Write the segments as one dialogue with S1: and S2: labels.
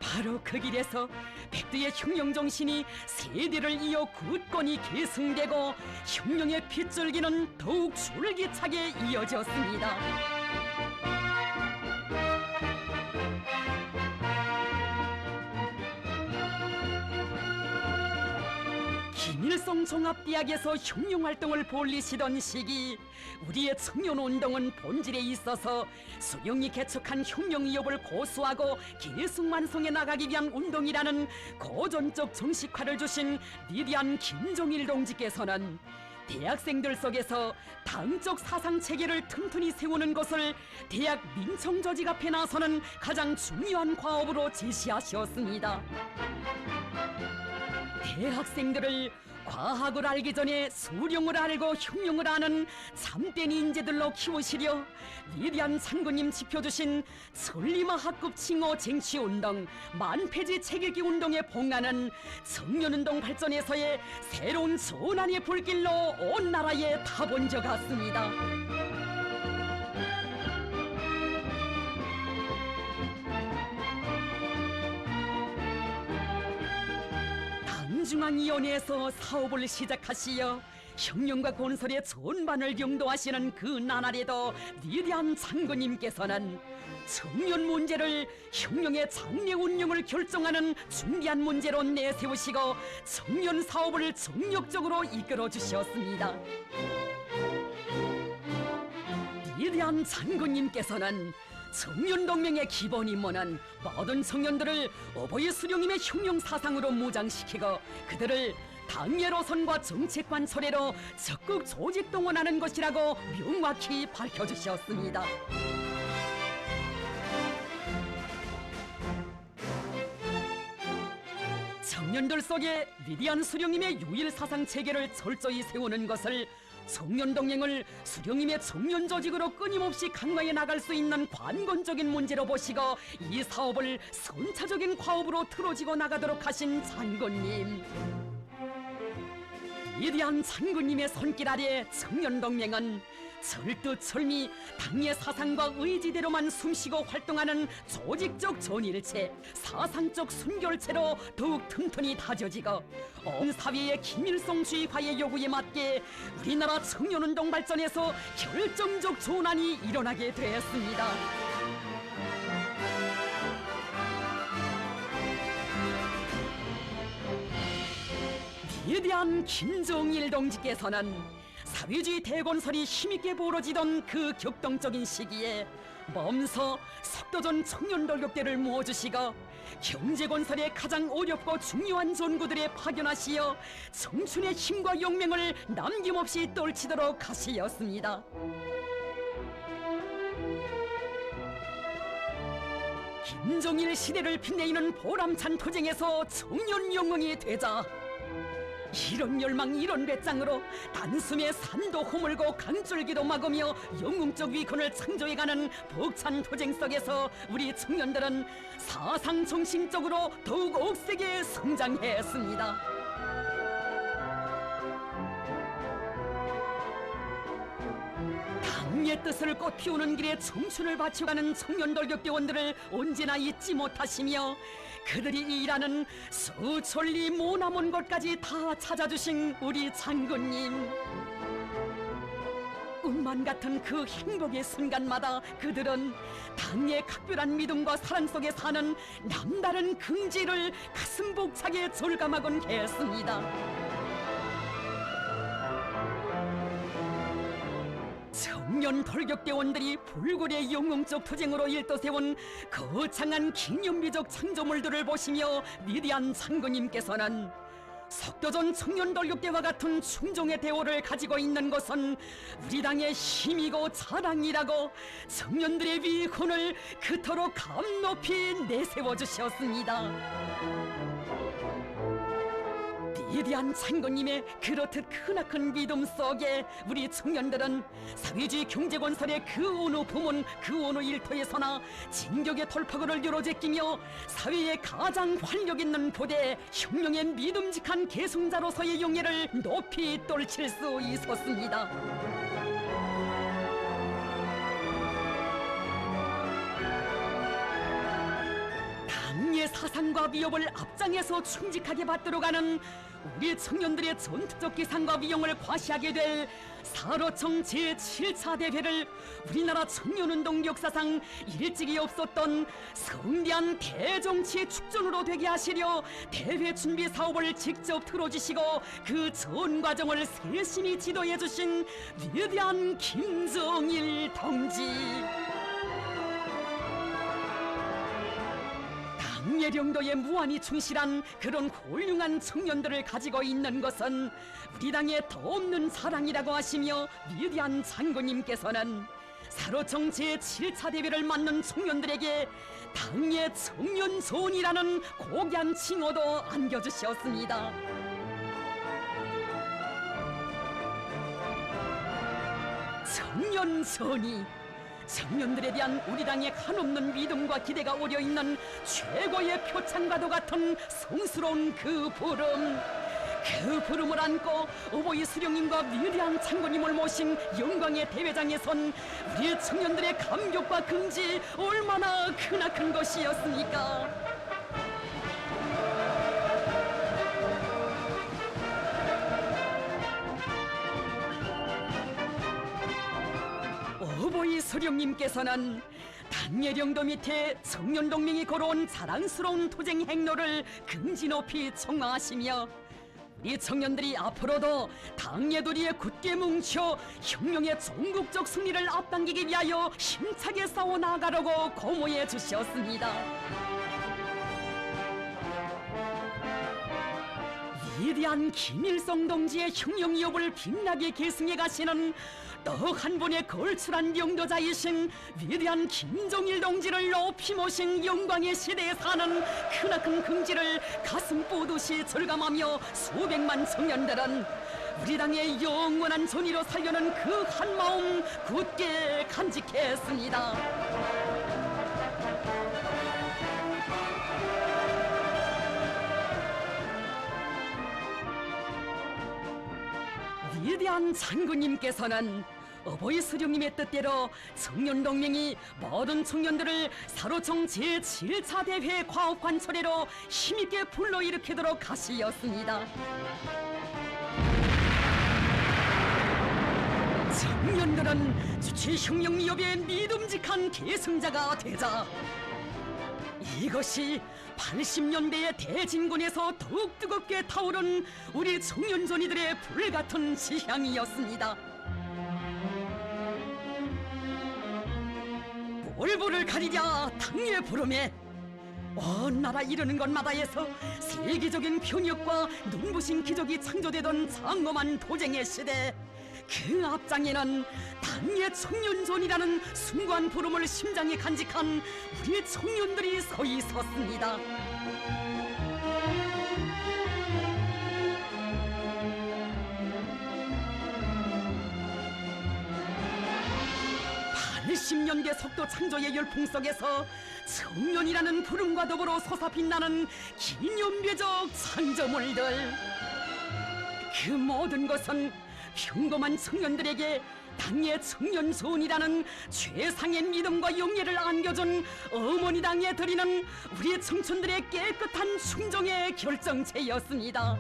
S1: 바로 그 길에서 백두의 흉룡 정신이 세대를 이어 굳건히 계승되고 흉룡의 핏줄기는 더욱 줄기차게 이어졌습니다. 김일성 종합대학에서 흉룡활동을 벌이시던 시기 우리의 청년운동은 본질에 있어서 수령이 개척한 흉룡위협을 고수하고 계승완성해 나가기 위한 운동이라는 고전적 정식화를 주신 위대한 김정일 동지께서는 대학생들 속에서 당적 사상체계를 튼튼히 세우는 것을 대학 민청조직 앞에 나서는 가장 중요한 과업으로 제시하셨습니다. 대학생들을 과학을 알기 전에 수령을 알고 흉룡을 아는 참된 인재들로 키우시려 위대한 장군님 지펴주신 천리마학급 칭호 쟁취운동, 만폐지 책읽기 운동에 봉하는 청년운동 발전에서의 새로운 전환의 불길로 온 나라에 타본 적 같습니다. 중앙위원회에서 사업을 시작하시어 혁명과 건설의 전반을 경도하시는 그 나날에도 위대한 장군님께서는 청년 문제를 혁명의 장래 운영을 결정하는 중대한 문제로 내세우시고 청년 사업을 정력적으로 이끌어 주셨습니다. 위대한 장군님께서는 청년동맹의 기본 임무는 모든 청년들을 어버이 수령님의 흉룡 사상으로 무장시키고 그들을 당예로선과 정책관 철회로 적극 조직 동원하는 것이라고 명확히 밝혀주셨습니다. 청년들 속에 위대한 수령님의 유일 사상 체계를 철저히 세우는 것을 청년동맹을 수령님의 청년 조직으로 끊임없이 강화해 나갈 수 있는 관건적인 문제로 보시고 이 사업을 선차적인 과업으로 틀어지고 나가도록 하신 장군님. 위대한 장군님의 손길 아래 청년동맹은 철두철미 당의 사상과 의지대로만 숨쉬고 활동하는 조직적 전일체, 사상적 순결체로 더욱 튼튼히 다져지고 온 사회의 김일성주의화의 요구에 맞게 우리나라 청년운동 발전에서 결정적 전환이 일어나게 되었습니다. 위대한 김정일 동지께서는 사회주의 대건설이 힘있게 벌어지던 그 격동적인 시기에 먼저 석도전 청년돌격대를 모아주시고 경제건설의 가장 어렵고 중요한 전구들에 파견하시어 청춘의 힘과 용맹을 남김없이 떨치도록 하시었습니다. 김정일 시대를 빛내는 보람찬 투쟁에서 청년 영웅이 되자 이런 열망 이런 배짱으로 단숨에 산도 허물고 강줄기도 막으며 영웅적 위권을 창조해가는 벅찬 투쟁 속에서 우리 청년들은 사상 정신적으로 더욱 억세게 성장했습니다. 당의 뜻을 꽃피우는 길에 청춘을 바쳐가는 청년돌격대원들을 언제나 잊지 못하시며 그들이 일하는 수천리 모나먼 곳까지 다 찾아주신 우리 장군님. 꿈만 같은 그 행복의 순간마다 그들은 당의 각별한 믿음과 사랑 속에 사는 남다른 긍지를 가슴 벅차게 절감하곤 했습니다. 청년 돌격대원들이 불굴의 영웅적 투쟁으로 일떠세운 거창한 기념비적 창조물들을 보시며 위대한 장군님께서는 석도전 청년 돌격대와 같은 충종의 대오를 가지고 있는 것은 우리 당의 힘이고 자랑이라고 청년들의 위권을 그토록 감높이 내세워주셨습니다. 위대한 장군님의 그렇듯 크나큰 믿음 속에 우리 청년들은 사회주의 경제건설의 그 어느 부문 그 어느 일터에서나 진격의 돌파구를 열어제끼며 사회의 가장 활력 있는 부대 혁명의 믿음직한 계승자로서의 용예를 높이 떨칠 수 있었습니다. 사상과 위협을 앞장에서 충직하게 받들어 가는 우리 청년들의 전투적 기상과 위용을 과시하게 될 사로청 제7차 대회를 우리나라 청년운동 역사상 일찍이 없었던 성대한 대정치의 축전으로 되게 하시려 대회 준비 사업을 직접 틀어주시고 그 전 과정을 세심히 지도해 주신 위대한 김정일 동지. 당예령도에 무한히 충실한 그런 훌륭한 청년들을 가지고 있는 것은 우리 당의 더없는 사랑이라고 하시며 위대한 장군님께서는 사로청 제7차 대회를 맡는 청년들에게 당의 청년손이라는 고귀한 칭호도 안겨주셨습니다. 청년손이 청년들에 대한 우리 당의 한없는 믿음과 기대가 오려있는 최고의 표창과도 같은 성스러운 그 부름을 안고 어버이 수령님과 위대한 장군님을 모신 영광의 대회장에 선 우리 청년들의 감격과 긍지 얼마나 크나큰 것이었습니까? 어버이 수령님께서는 당예령도 밑에 청년동맹이 걸어온 자랑스러운 투쟁 행로를 긍지 높이 청하하시며 우리 청년들이 앞으로도 당예도리에 굳게 뭉쳐 혁명의 전국적 승리를 앞당기기 위하여 힘차게 싸워 나가려고 고모해 주셨습니다. 위대한 김일성 동지의 혁명 위협을 빛나게 계승해 가시는 또 한 분의 걸출한 영도자이신 위대한 김정일 동지를 높이 모신 영광의 시대에 사는 크나큰 긍지를 가슴 뽀듯이 절감하며 수백만 청년들은 우리 당의 영원한 존의로 살려는 그 한마음 굳게 간직했습니다. 위대한 장군님께서는 어버이 수령님의 뜻대로 청년동맹이 모든 청년들을 사로청 제7차 대회 과업관철회로 힘있게 불러일으키도록 하시었습니다. 청년들은 주체 혁명 위협의 믿음직한 계승자가 되자 이것이 80년대의 대진군에서 더욱 뜨겁게 타오른 우리 청년전이들의 불같은 지향이었습니다. 볼보를 가리랴 당의 부름에 온 나라 이르는 곳마다에서 세계적인 병역과 눈부신 기적이 창조되던 장엄한 도쟁의 시대, 그 앞장에는 당의 청년전이라는 숭고한 부름을 심장에 간직한 우리 청년들이 서 있었습니다. (80년대) 속도 창조의 열풍 속에서 청년이라는 부름과 더불어 솟아 빛나는 기념비적 창조물들, 그 모든 것은 평범한 청년들에게 당의 청년소원이라는 최상의 믿음과 용기를 안겨준 어머니 당에 드리는 우리 청춘들의 깨끗한 충정의 결정체였습니다.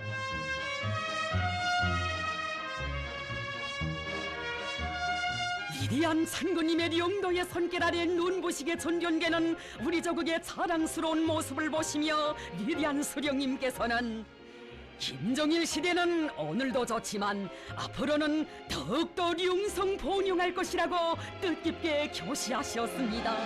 S1: 위대한 장군님의 영도의 손길 아래 눈부시게 존경되는 우리 조국의 자랑스러운 모습을 보시며 위대한 수령님께서는 김정일 시대는 오늘도 좋지만 앞으로는 더욱더 융성본용할 것이라고 뜻깊게 교시하셨습니다.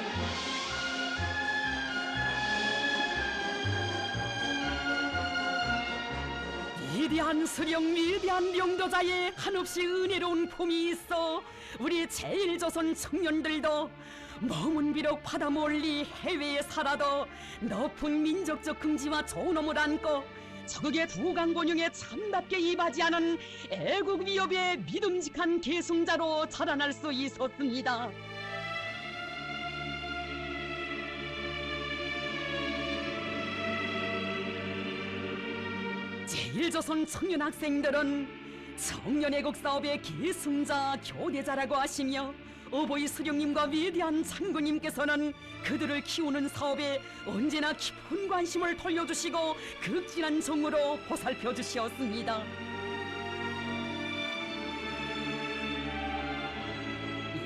S1: 위대한 수령, 위대한 영도자의 한없이 은혜로운 품이 있어 우리 제1조선 청년들도 몸은 비록 바다 멀리 해외에 살아도 높은 민족적 긍지와 존엄을 안고 적의 두강곤용에 참답게 이바지하는 애국 위협의 믿음직한 계승자로 자라날 수 있었습니다. 제1조선 청년 학생들은 청년애국 사업의 계승자, 교대자라고 하시며 어버이 수령님과 위대한 장군님께서는 그들을 키우는 사업에 언제나 깊은 관심을 돌려주시고 극진한 정으로 보살펴 주시었습니다.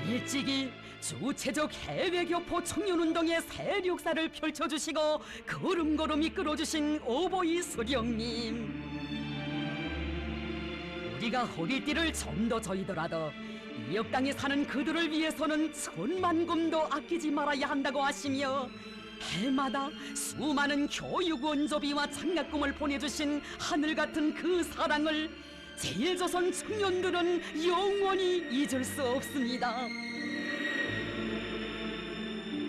S1: 일찍이 주체적 해외교포 청년운동의 세력사를 펼쳐주시고 걸음걸음 이끌어주신 어버이 수령님, 우리가 허리띠를 좀 더 저이더라도 이 역당에 사는 그들을 위해서는 천만금도 아끼지 말아야 한다고 하시며 해마다 수많은 교육 원조비와 장학금을 보내주신 하늘같은 그 사랑을 제일조선 청년들은 영원히 잊을 수 없습니다.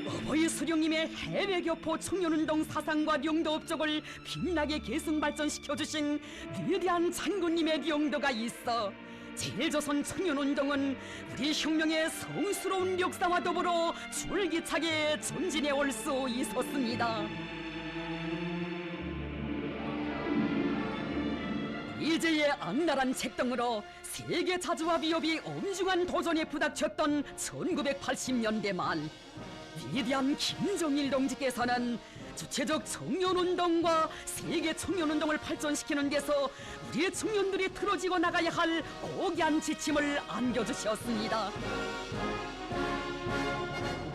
S1: 어버이 수령님의 해외교포 청년운동 사상과 용도 업적을 빛나게 계승 발전시켜주신 위대한 장군님의 용도가 있어 제일조선 청년운동은 우리 혁명의 성스러운 역사와 더불어 줄기차게 전진해 올 수 있었습니다. 이제의 악랄한 책등으로 세계 자주와 위협이 엄중한 도전에 부닥쳤던 1980년대 말, 위대한 김정일 동지께서는 주체적 청년운동과 세계 청년운동을 발전시키는 데서 우리의 청년들이 틀어지고 나가야 할 고귀한 지침을 안겨주셨습니다.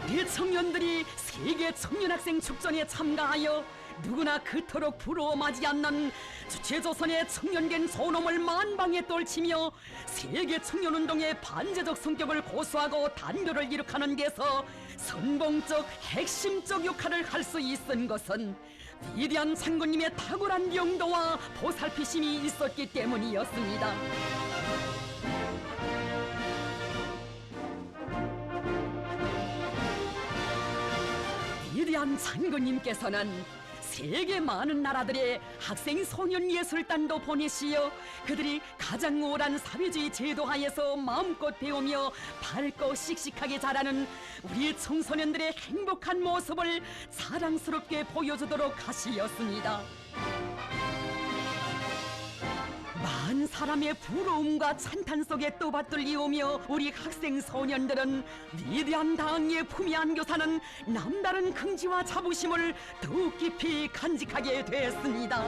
S1: 우리 청년들이 세계 청년학생 축전에 참가하여 누구나 그토록 부러워하지 않는 주체조선의 청년된 존엄을 만방에 떨치며 세계 청년운동의 반제적 성격을 고수하고 단결을 이룩하는 데서 선봉적 핵심적 역할을 할 수 있은 것은 위대한 장군님의 탁월한 용도와 보살피심이 있었기 때문이었습니다. 위대한 장군님께서는 세계 많은 나라들의 학생 소년 예술단도 보내시어 그들이 가장 우월한 사회주의 제도 하에서 마음껏 배우며 밝고 씩씩하게 자라는 우리 청소년들의 행복한 모습을 자랑스럽게 보여주도록 하시었습니다. 많은 사람의 부러움과 찬탄 속에 떠받들리오며 우리 학생 소년들은 위대한 당의 품위 안겨 사는 남다른 긍지와 자부심을 더욱 깊이 간직하게 되었습니다.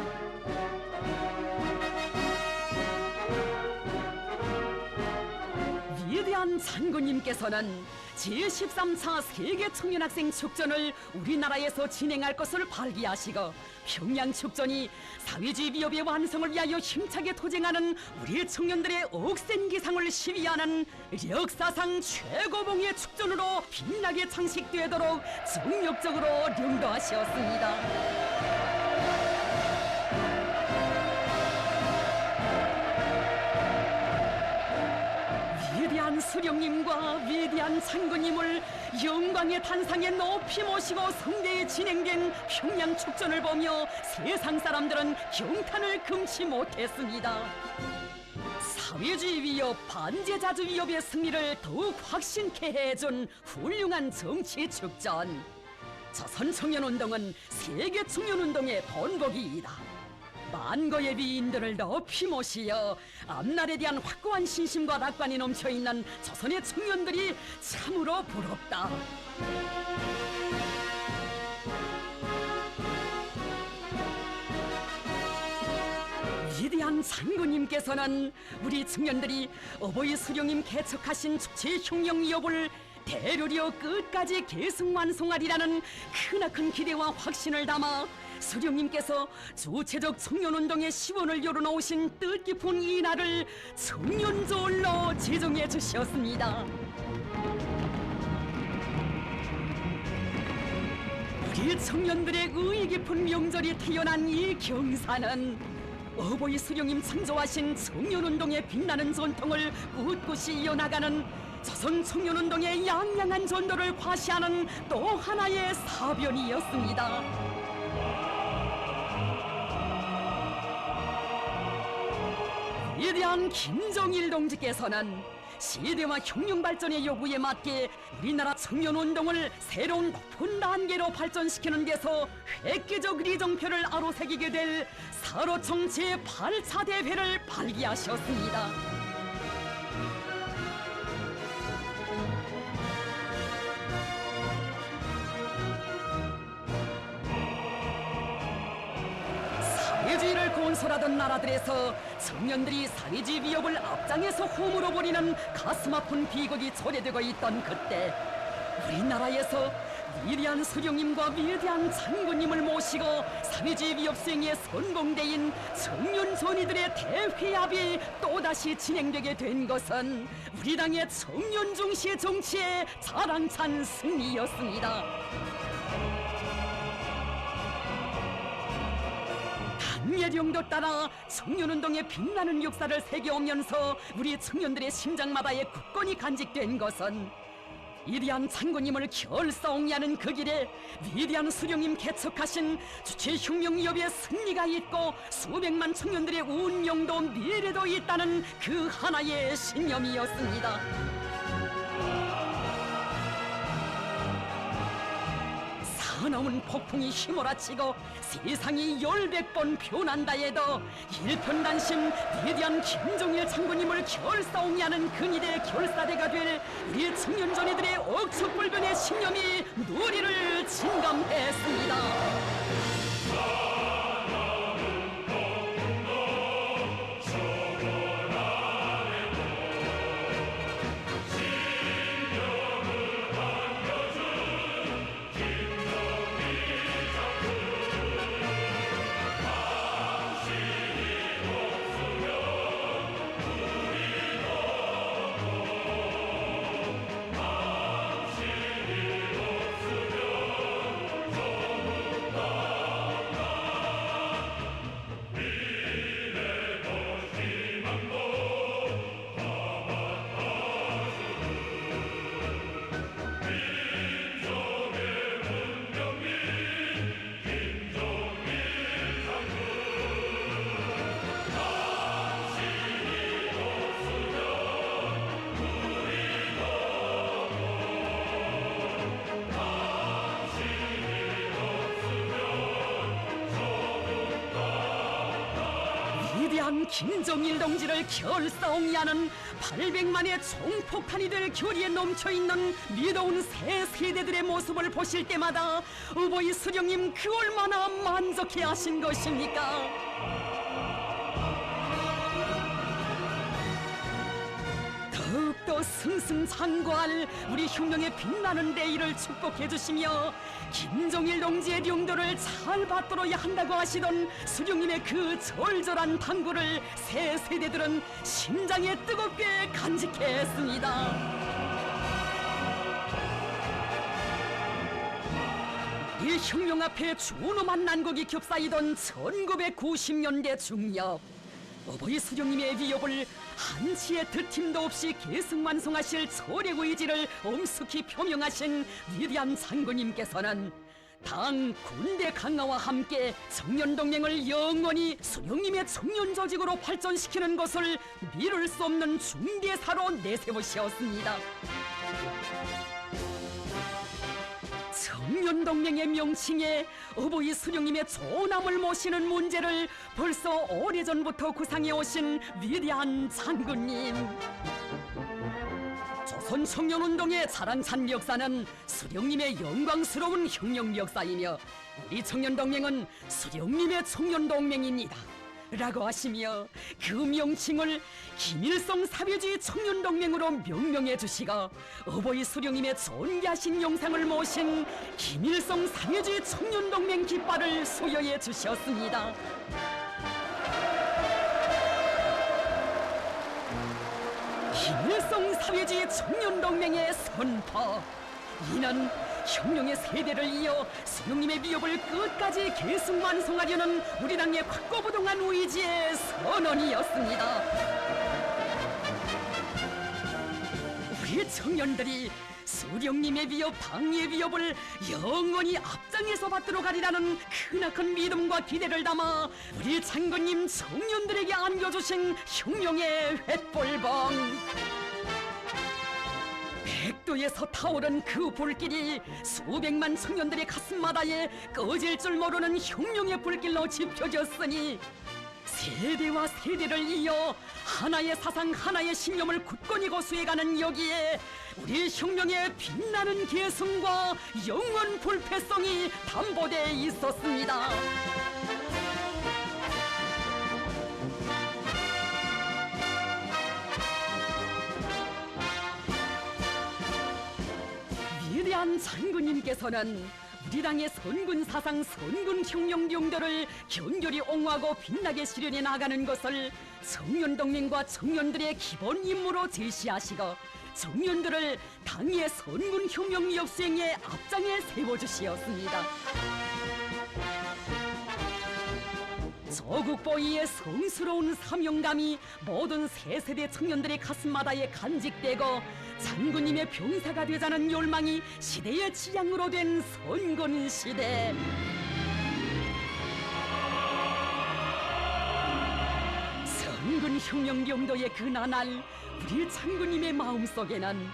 S1: 위대한 장군님께서는 제13차 세계 청년학생 축전을 우리나라에서 진행할 것을 발기하시고 평양 축전이 사회주의 위협의 완성을 위하여 힘차게 투쟁하는 우리 청년들의 억센 기상을 시위하는 역사상 최고봉의 축전으로 빛나게 장식되도록 정력적으로 령도하셨습니다. 위대한 수령님과 위대한 장군님을 영광의 단상에 높이 모시고 성대에 진행된 평양 축전을 보며 세상 사람들은 경탄을 금치 못했습니다. 사회주의 위협, 반제자주 위협의 승리를 더욱 확신케 해준 훌륭한 정치 축전. 조선 청년운동은 세계 청년운동의 본보기이다. 만거의 위인들을 높이 모시어 앞날에 대한 확고한 신심과 낙관이 넘쳐있는 조선의 청년들이 참으로 부럽다. 위대한 장군님께서는 우리 청년들이 어버이 수령님 개척하신 주체 혁명 위협을 대로리어 끝까지 계승완성하리라는 크나큰 기대와 확신을 담아 수령님께서 주체적 청년운동의 시원을 열어놓으신 뜻깊은 이 날을 청년절로 제정해 주셨습니다. 우리 청년들의 의의 깊은 명절이 태어난 이 경사는 어버이 수령님 창조하신 청년운동의 빛나는 전통을 꿋꿋이 이어나가는 조선 청년운동의 양양한 전도를 과시하는 또 하나의 사변이었습니다. 위대한 김정일 동지께서는 시대와 혁명 발전의 요구에 맞게 우리나라 청년운동을 새로운 높은 단계로 발전시키는 데서 획기적 리정표를 아로새기게 될 사로청 제8차 대회를 발기하셨습니다. 건설하던 나라들에서 청년들이 사회주의 위협을 앞장에서 홈으로 벌이는 가슴 아픈 비극이 초래되고 있던 그때 우리나라에서 위대한 수령님과 위대한 장군님을 모시고 사회주의 위협 수행의 선봉대인 청년 전의들의 대회합이 또다시 진행되게 된 것은 우리 당의 청년 중시 정치의 자랑찬 승리였습니다. 예령도 따라 청년운동의 빛나는 역사를 새겨오면서 우리 청년들의 심장마다에 굳건히 간직된 것은 위대한 장군님을 결사옹이하는 그 길에 위대한 수령님 개척하신 주체혁명위협의 승리가 있고 수백만 청년들의 운명도 미래도 있다는 그 하나의 신념이었습니다. 사나운 폭풍이 휘몰아치고 세상이 10번 변한다 해도 일편단심 위대한 김정일 장군님을 결사옹이하는 근일의 결사대가 될 우리 청년전이들의 억척불변의 신념이 누리를 진감했습니다. 위대한 김정일 동지를 결사옹이하는 800만의 총폭탄이 될 교리에 넘쳐있는 믿어온 새 세대들의 모습을 보실 때마다 어버이 수령님 그 얼마나 만족해 하신 것입니까? 더욱더 승승장구할 우리 혁명의 빛나는 내일을 축복해 주시며 김정일 동지의 용도를 잘 받들어야 한다고 하시던 수령님의 그 절절한 당부를 새 세대들은 심장에 뜨겁게 간직했습니다. 이 혁명 앞에 준엄한 난국이 겹사이던 1990년대 중엽, 어버이 수령님의 위협을 한치의 들팀도 없이 계승완성하실 철의 의지를 엄숙히 표명하신 위대한 장군님께서는 당 군대 강화와 함께 청년동맹을 영원히 수령님의 청년조직으로 발전시키는 것을 미룰 수 없는 중대사로 내세우셨습니다. 청년동맹의 명칭에 어버이 수령님의 조남을 모시는 문제를 벌써 오래전부터 구상해오신 위대한 장군님. 조선 청년운동의 자랑찬 역사는 수령님의 영광스러운 혁명 역사이며 우리 청년동맹은 수령님의 청년동맹입니다 라고 하시며 그 명칭을 김일성 사회주의 청년동맹으로 명명해 주시고 어버이 수령님의 존귀하신 영상을 모신 김일성 사회주의 청년동맹 깃발을 수여해 주셨습니다. 김일성 사회주의 청년동맹의 선포, 이는 혁명의 세대를 이어 수령님의 위협을 끝까지 계승완성하려는 우리 당의 확고부동한 의지의 선언이었습니다. 우리 청년들이 수령님의 위협, 당의 위협을 영원히 앞장에서 받들어 가리라는 크나큰 믿음과 기대를 담아 우리 장군님 청년들에게 안겨주신 혁명의 횃불봉, 백도에서 타오른 그 불길이 수백만 청년들의 가슴마다에 꺼질 줄 모르는 혁명의 불길로 지펴졌으니 세대와 세대를 이어 하나의 사상, 하나의 신념을 굳건히 고수해가는 여기에 우리 혁명의 빛나는 계승과 영원 불패성이 담보돼 있었습니다. 위대한 장군님께서는 우리 당의 선군 사상, 선군 혁명 용도를 견고히 옹호하고 빛나게 실현해 나가는 것을 청년동맹과 청년들의 기본 임무로 제시하시고 청년들을 당의 선군 혁명 역수행의 앞장에 세워주시었습니다. 조국보위의 성스러운 사명감이 모든 새세대 청년들의 가슴마다에 간직되고 장군님의 병사가 되자는 열망이 시대의 지향으로 된 선군시대. 선군혁명용도의 그 나날 우리 장군님의 마음속에는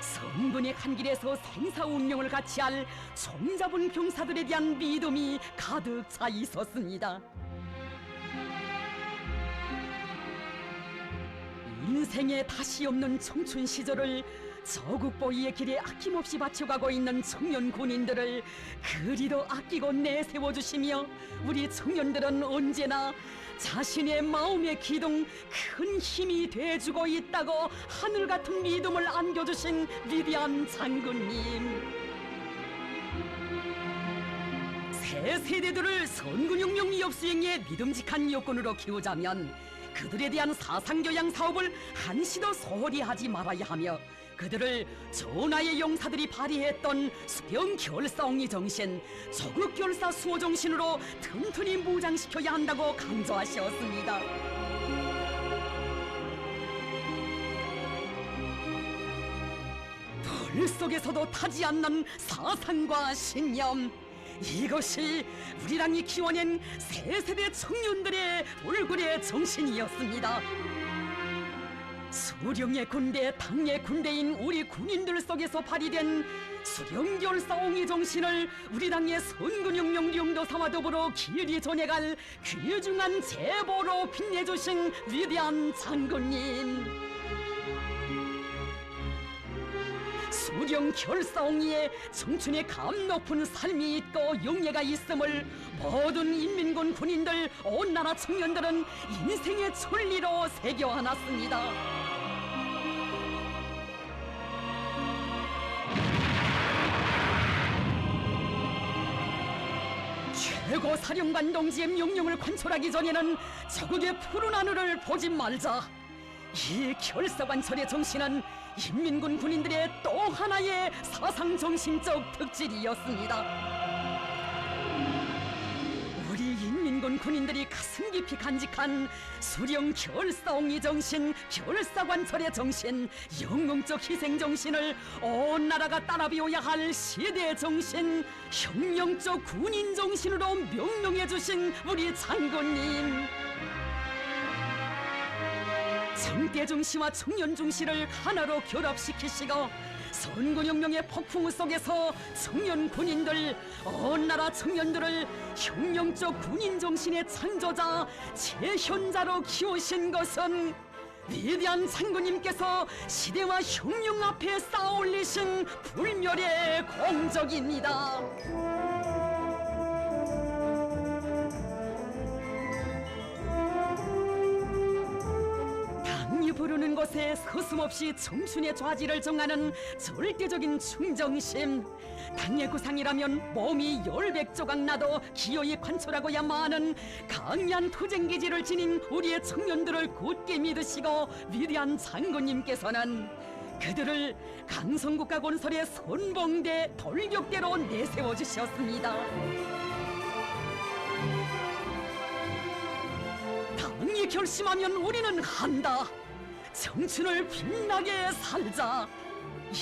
S1: 선군의 한 길에서 생사운명을 같이 할 총잡은 병사들에 대한 믿음이 가득 차 있었습니다. 인생에 다시 없는 청춘 시절을 조국보위의 길에 아낌없이 바쳐가고 있는 청년 군인들을 그리도 아끼고 내세워주시며 우리 청년들은 언제나 자신의 마음의 기둥 큰 힘이 돼주고 있다고 하늘같은 믿음을 안겨주신 위대한 장군님. 새 세대들을 선군혁명 역수행의 믿음직한 여건으로 키우자면 그들에 대한 사상교양 사업을 한시도 소홀히 하지 말아야 하며 그들을 전하의 용사들이 발휘했던 수병결사옹의 정신, 조국결사 수호 정신으로 튼튼히 무장시켜야 한다고 강조하셨습니다. 불 속에서도 타지 않는 사상과 신념, 이것이 우리 당이 키워낸 새 세대 청년들의 얼굴의 정신이었습니다. 수령의 군대, 당의 군대인 우리 군인들 속에서 발휘된 수령결사옹의 정신을 우리 당의 선군혁명 용도사와 더불어 길이 전해갈 귀중한 제보로 빛내주신 위대한 장군님. 수령결사옹이에 청춘의 감 높은 삶이 있고 용예가 있음을 모든 인민군 군인들, 온 나라 청년들은 인생의 천리로 새겨안았습니다. 최고 사령관 동지의 명령을 관철하기 전에는 적국의 푸른 하늘을 보지 말자. 이 결사관철의 정신은 인민군 군인들의 또 하나의 사상정신적 특질이었습니다. 우리 인민군 군인들이 가슴 깊이 간직한 수령 결사옹의 정신, 결사관철의 정신, 영웅적 희생 정신을 온 나라가 따라 배워야 할 시대 정신, 혁명적 군인 정신으로 명명해 주신 우리 장군님. 정대 중시와 청년 중시를 하나로 결합시키시고 선군혁명의 폭풍 속에서 청년 군인들, 온 나라 청년들을 혁명적 군인 정신의 창조자, 재현자로 키우신 것은 위대한 장군님께서 시대와 혁명 앞에 쌓아올리신 불멸의 공적입니다. 부르는 곳에 서슴없이 청춘의 좌지를 정하는 절대적인 충정심, 당의 구상이라면 몸이 10백조각 나도 기어이 관철하고야만 하는 강한 투쟁기지를 지닌 우리의 청년들을 굳게 믿으시고 위대한 장군님께서는 그들을 강성국가 건설의 선봉대 돌격대로 내세워주셨습니다. 당이 결심하면 우리는 한다. 청춘을 빛나게 살자.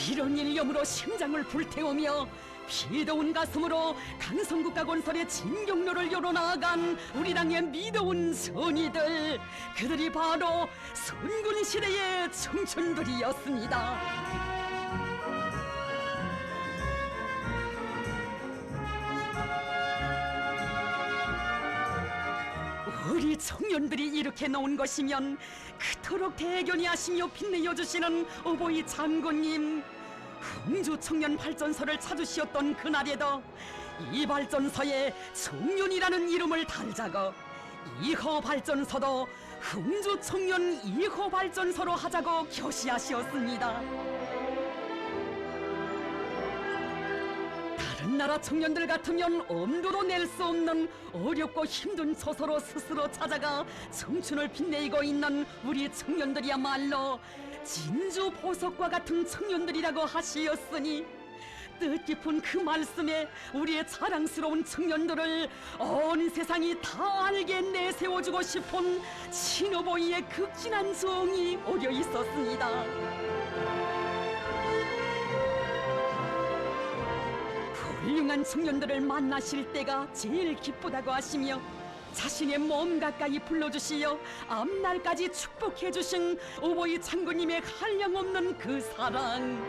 S1: 이런 일념으로 심장을 불태우며 비더운 가슴으로 강성국가 건설의 진경로를 열어나간 우리 당의 믿어온 선의들, 그들이 바로 선군시대의 청춘들이었습니다. 우리 청년들이 이렇게 놓은 것이면 그토록 대견히 하시며 빛내어 주시는 어버이 장군님, 흥주 청년 발전소를 찾으시었던 그날에도 이 발전소에 청년이라는 이름을 달자고 이호 발전소도 흥주 청년 2호 발전소로 하자고 교시하시었습니다. 한나라 청년들 같으면 엄두도 낼 수 없는 어렵고 힘든 처소로 스스로 찾아가 청춘을 빛내고 있는 우리 청년들이야말로 진주 보석과 같은 청년들이라고 하시었으니, 뜻깊은 그 말씀에 우리의 자랑스러운 청년들을 온 세상이 다 알게 내세워주고 싶은 신어보이의 극진한 정이 오려 있었습니다. 훌륭한 청년들을 만나실 때가 제일 기쁘다고 하시며, 자신의 몸 가까이 불러주시어 앞날까지 축복해주신 오보이 장군님의 한량없는 그 사랑,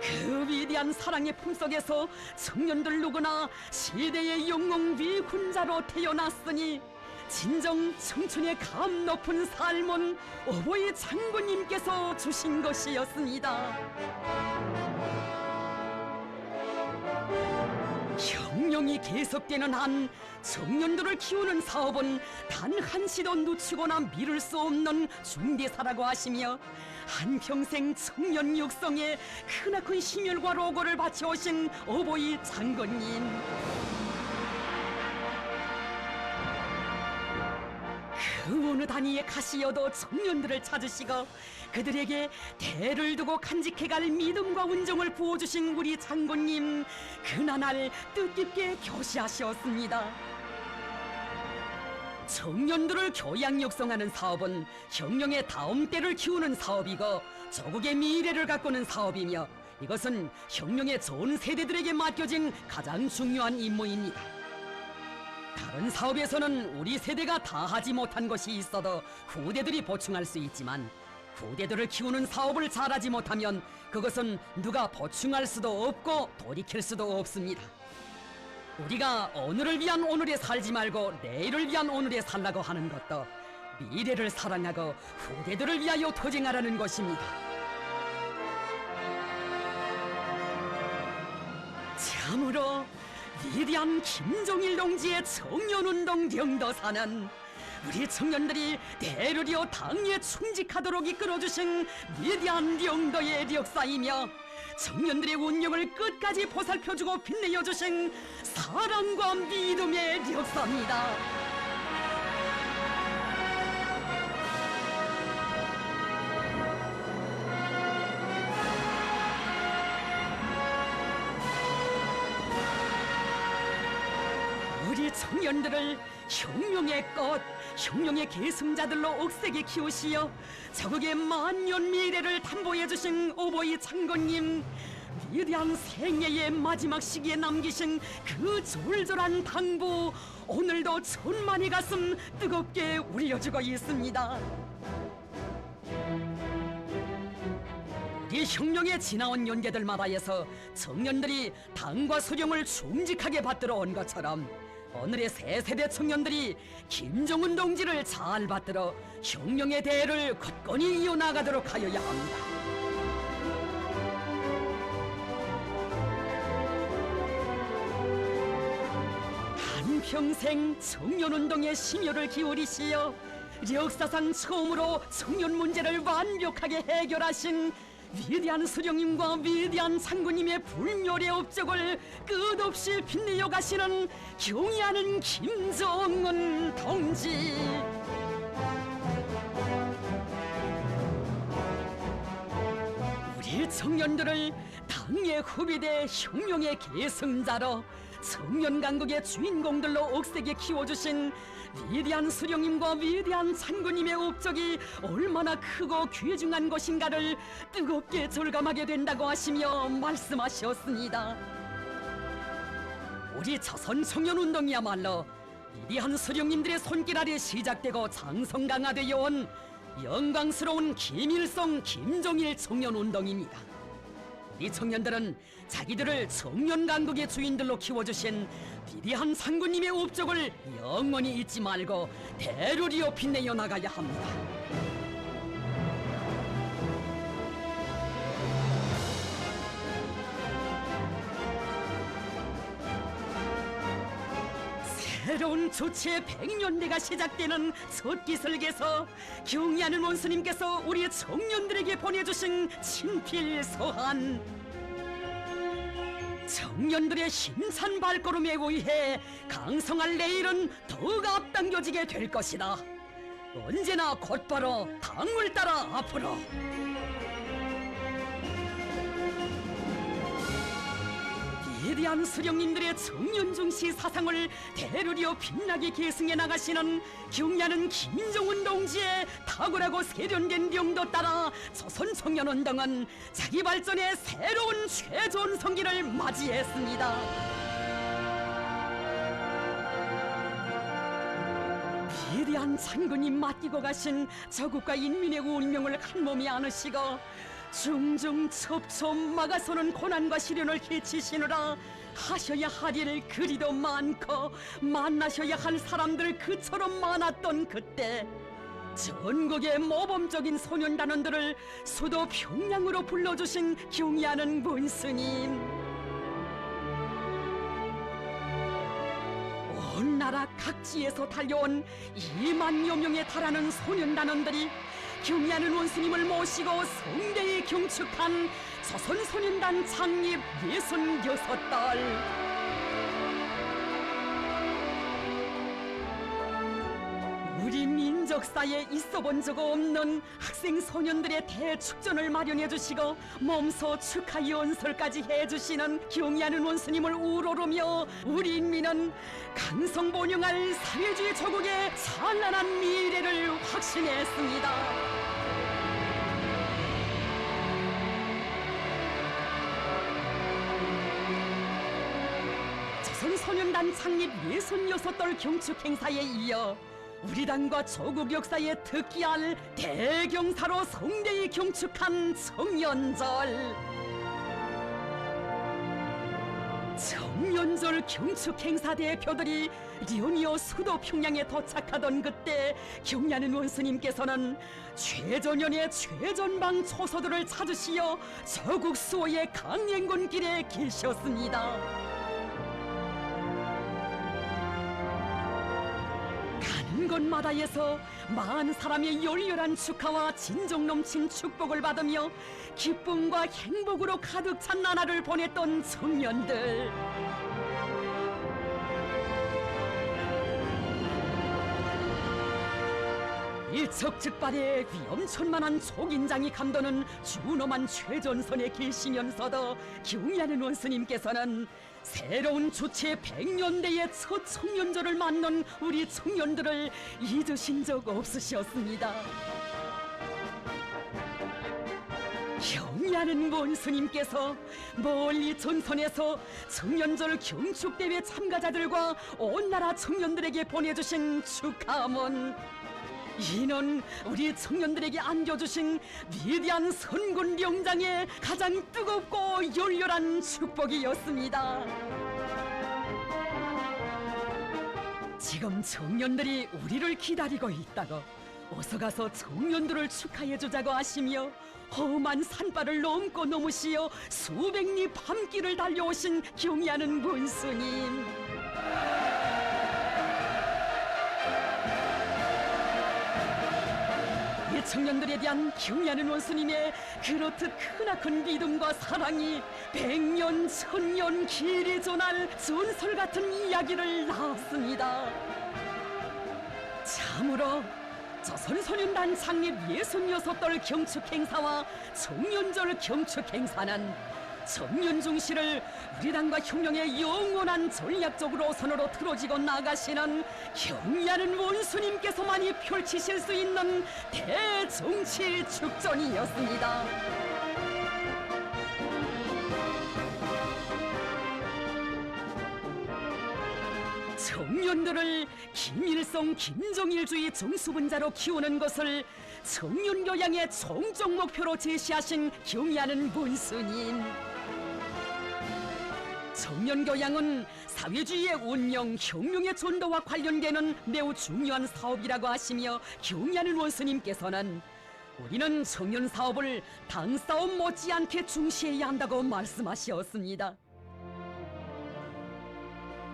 S1: 그 위대한 사랑의 품속에서 청년들 누구나 시대의 영웅 위훈자로 태어났으니, 진정 청춘의 감 높은 삶은 오보이 장군님께서 주신 것이었습니다. 혁명이 계속되는 한 청년들을 키우는 사업은 단 한시도 늦추거나 미룰 수 없는 중대사라고 하시며, 한평생 청년 육성에 크나큰 심혈과 노고를 바쳐오신 오보이 장군님, 그 어느 단위에 가시어도 청년들을 찾으시고 그들에게 대를 두고 간직해갈 믿음과 운정을 부어주신 우리 장군님, 그나날 뜻깊게 교시하셨습니다. 청년들을 교양 육성하는 사업은 혁명의 다음 때를 키우는 사업이고 조국의 미래를 가꾸는 사업이며, 이것은 혁명의 전 세대들에게 맡겨진 가장 중요한 임무입니다. 다른 사업에서는 우리 세대가 다 하지 못한 것이 있어도 후대들이 보충할 수 있지만, 후대들을 키우는 사업을 잘하지 못하면 그것은 누가 보충할 수도 없고 돌이킬 수도 없습니다. 우리가 오늘을 위한 오늘에 살지 말고 내일을 위한 오늘에 살라고 하는 것도 미래를 사랑하고 후대들을 위하여 투쟁하라는 것입니다. 참으로 위대한 김종일 동지의 청년운동 영도사는 우리 청년들이 대르리어 당에 충직하도록 이끌어주신 위대한 영도의 역사이며, 청년들의 운명을 끝까지 보살펴주고 빛내어주신 사랑과 믿음의 역사입니다. 우리 청년들을 혁명의 꽃, 혁명의 계승자들로 억세게 키우시어 저국의 만년 미래를 담보해 주신 오보이 장군님, 위대한 생애의 마지막 시기에 남기신 그 졸졸한 당부, 오늘도 천만의 가슴 뜨겁게 울려주고 있습니다. 우리 혁명에 지나온 연계들마다에서 청년들이 당과 수령을 충직하게 받들어 온 것처럼, 오늘의 새 세대 청년들이 김정은 동지를 잘 받들어 혁명의 대를 굳건히 이어나가도록 하여야 합니다. 한평생 청년운동에 심혈을 기울이시어 역사상 처음으로 청년 문제를 완벽하게 해결하신 위대한 수령님과 위대한 장군님의 불멸의 업적을 끝없이 빛내어 가시는 경의하는 김정은 동지, 우리 청년들을 당의 후비대 혁명의 계승자로 청년 강국의 주인공들로 억세게 키워주신 위대한 수령님과 위대한 장군님의 업적이 얼마나 크고 귀중한 것인가를 뜨겁게 절감하게 된다고 하시며 말씀하셨습니다. 우리 조선 청년운동이야말로 위대한 수령님들의 손길 아래 시작되고 장성강화되어 온 영광스러운 김일성, 김정일 청년운동입니다. 우리 청년들은 자기들을 청년 강국의 주인들로 키워주신 위대한 장군님의 업적을 영원히 잊지 말고 대르리어 빛내어 나가야 합니다. 새로운 조치의 100년대가 시작되는 첫 기슬에서 경의하는 원수님께서 우리 청년들에게 보내주신 친필 서한, 청년들의 힘찬 발걸음에 의해 강성할 내일은 더욱 앞당겨지게 될 것이다. 언제나 곧바로 당을 따라 앞으로. 위대한 수령님들의 청년중시 사상을 대르리어 빛나게 계승해 나가시는 경야는 김정은 동지의 탁월하고 세련된 명도 따라 조선 청년운동은 자기 발전의 새로운 최전성기를 맞이했습니다. 위대한 장군님 맡기고 가신 저국과 인민의 운명을 한몸에 안으시고 중중 첩첩 막아서는 고난과 시련을 헤치시느라 하셔야 할 일 그리도 많고 만나셔야 할 사람들 그처럼 많았던 그때, 전국의 모범적인 소년단원들을 수도 평양으로 불러주신 경의하는 문스님. 온 나라 각지에서 달려온 2만여 명에 달하는 소년단원들이 경의하는 원스님을 모시고 성대히 경축한 조선소년단 창립 66달. 우리 민족사에 있어본 적 없는 학생 소년들의 대축전을 마련해 주시고 몸소 축하 연설까지 해주시는 경의하는 원스님을 우러르며 우리 인민은 강성본영할 사회주의 조국의 찬란한 미래를 확신했습니다. 조선소년단 창립 66돌 경축 행사에 이어 우리 당과 조국 역사에 특기할 대경사로 성대히 경축한 청년절. 청년절 경축 행사 대표들이 리오니어 수도 평양에 도착하던 그때 경의하는 원스님께서는 최전연의 최전방 초소들을 찾으시어 조국 수호의 강행군 길에 계셨습니다. 가는 곳마다에서 많은 사람의 열렬한 축하와 진정 넘친 축복을 받으며 기쁨과 행복으로 가득 찬 나날을 보냈던 청년들. 일척즉발의 위험천만한 촉인장이 감도는 준엄한 최전선에 계시면서도 경의하는 원스님께서는 새로운 주체 100년대의 첫 청년절을 맞는 우리 청년들을 잊으신 적 없으셨습니다. 경의하는 원스님께서 멀리 전선에서 청년절 경축대회 참가자들과 온 나라 청년들에게 보내주신 축하문, 이는 우리 청년들에게 안겨주신 위대한 선군 명장의 가장 뜨겁고 열렬한 축복이었습니다. 지금 청년들이 우리를 기다리고 있다고 어서 가서 청년들을 축하해주자고 하시며 험한 산바를 넘고 넘으시어 수백 리 밤길을 달려오신 경의하는 문스님. 이 청년들에 대한 경의하는 원스님의 그렇듯 크나큰 믿음과 사랑이 100년, 1000년 길이 전할 전설 같은 이야기를 낳았습니다. 참으로 조선소년단 창립 66돌 경축행사와 청년절 경축행사는 청년중시를 우리 당과 혁명의 영원한 전략적으로 선으로 틀어지고 나가시는 경의하는 원수님께서만이 펼치실 수 있는 대정치 축전이었습니다. 청년들을 김일성, 김정일주의 정수분자로 키우는 것을 청년교양의 총적 목표로 제시하신 경의하는 문스님. 청년교양은 사회주의의 운영, 혁명의 전도와 관련되는 매우 중요한 사업이라고 하시며 경의하는 원스님께서는 우리는 청년 사업을 당 싸움 못지않게 중시해야 한다고 말씀하셨습니다.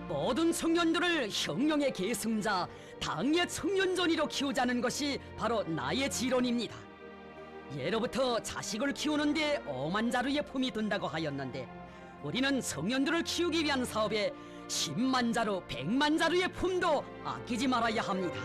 S1: 모든 청년들을 혁명의 계승자, 당의 청년전이로 키우자는 것이 바로 나의 지론입니다. 예로부터 자식을 키우는데 엄한 자루에 품이 든다고 하였는데 우리는 청년들을 키우기 위한 사업에 10만 자루, 100만 자루의 품도 아끼지 말아야 합니다.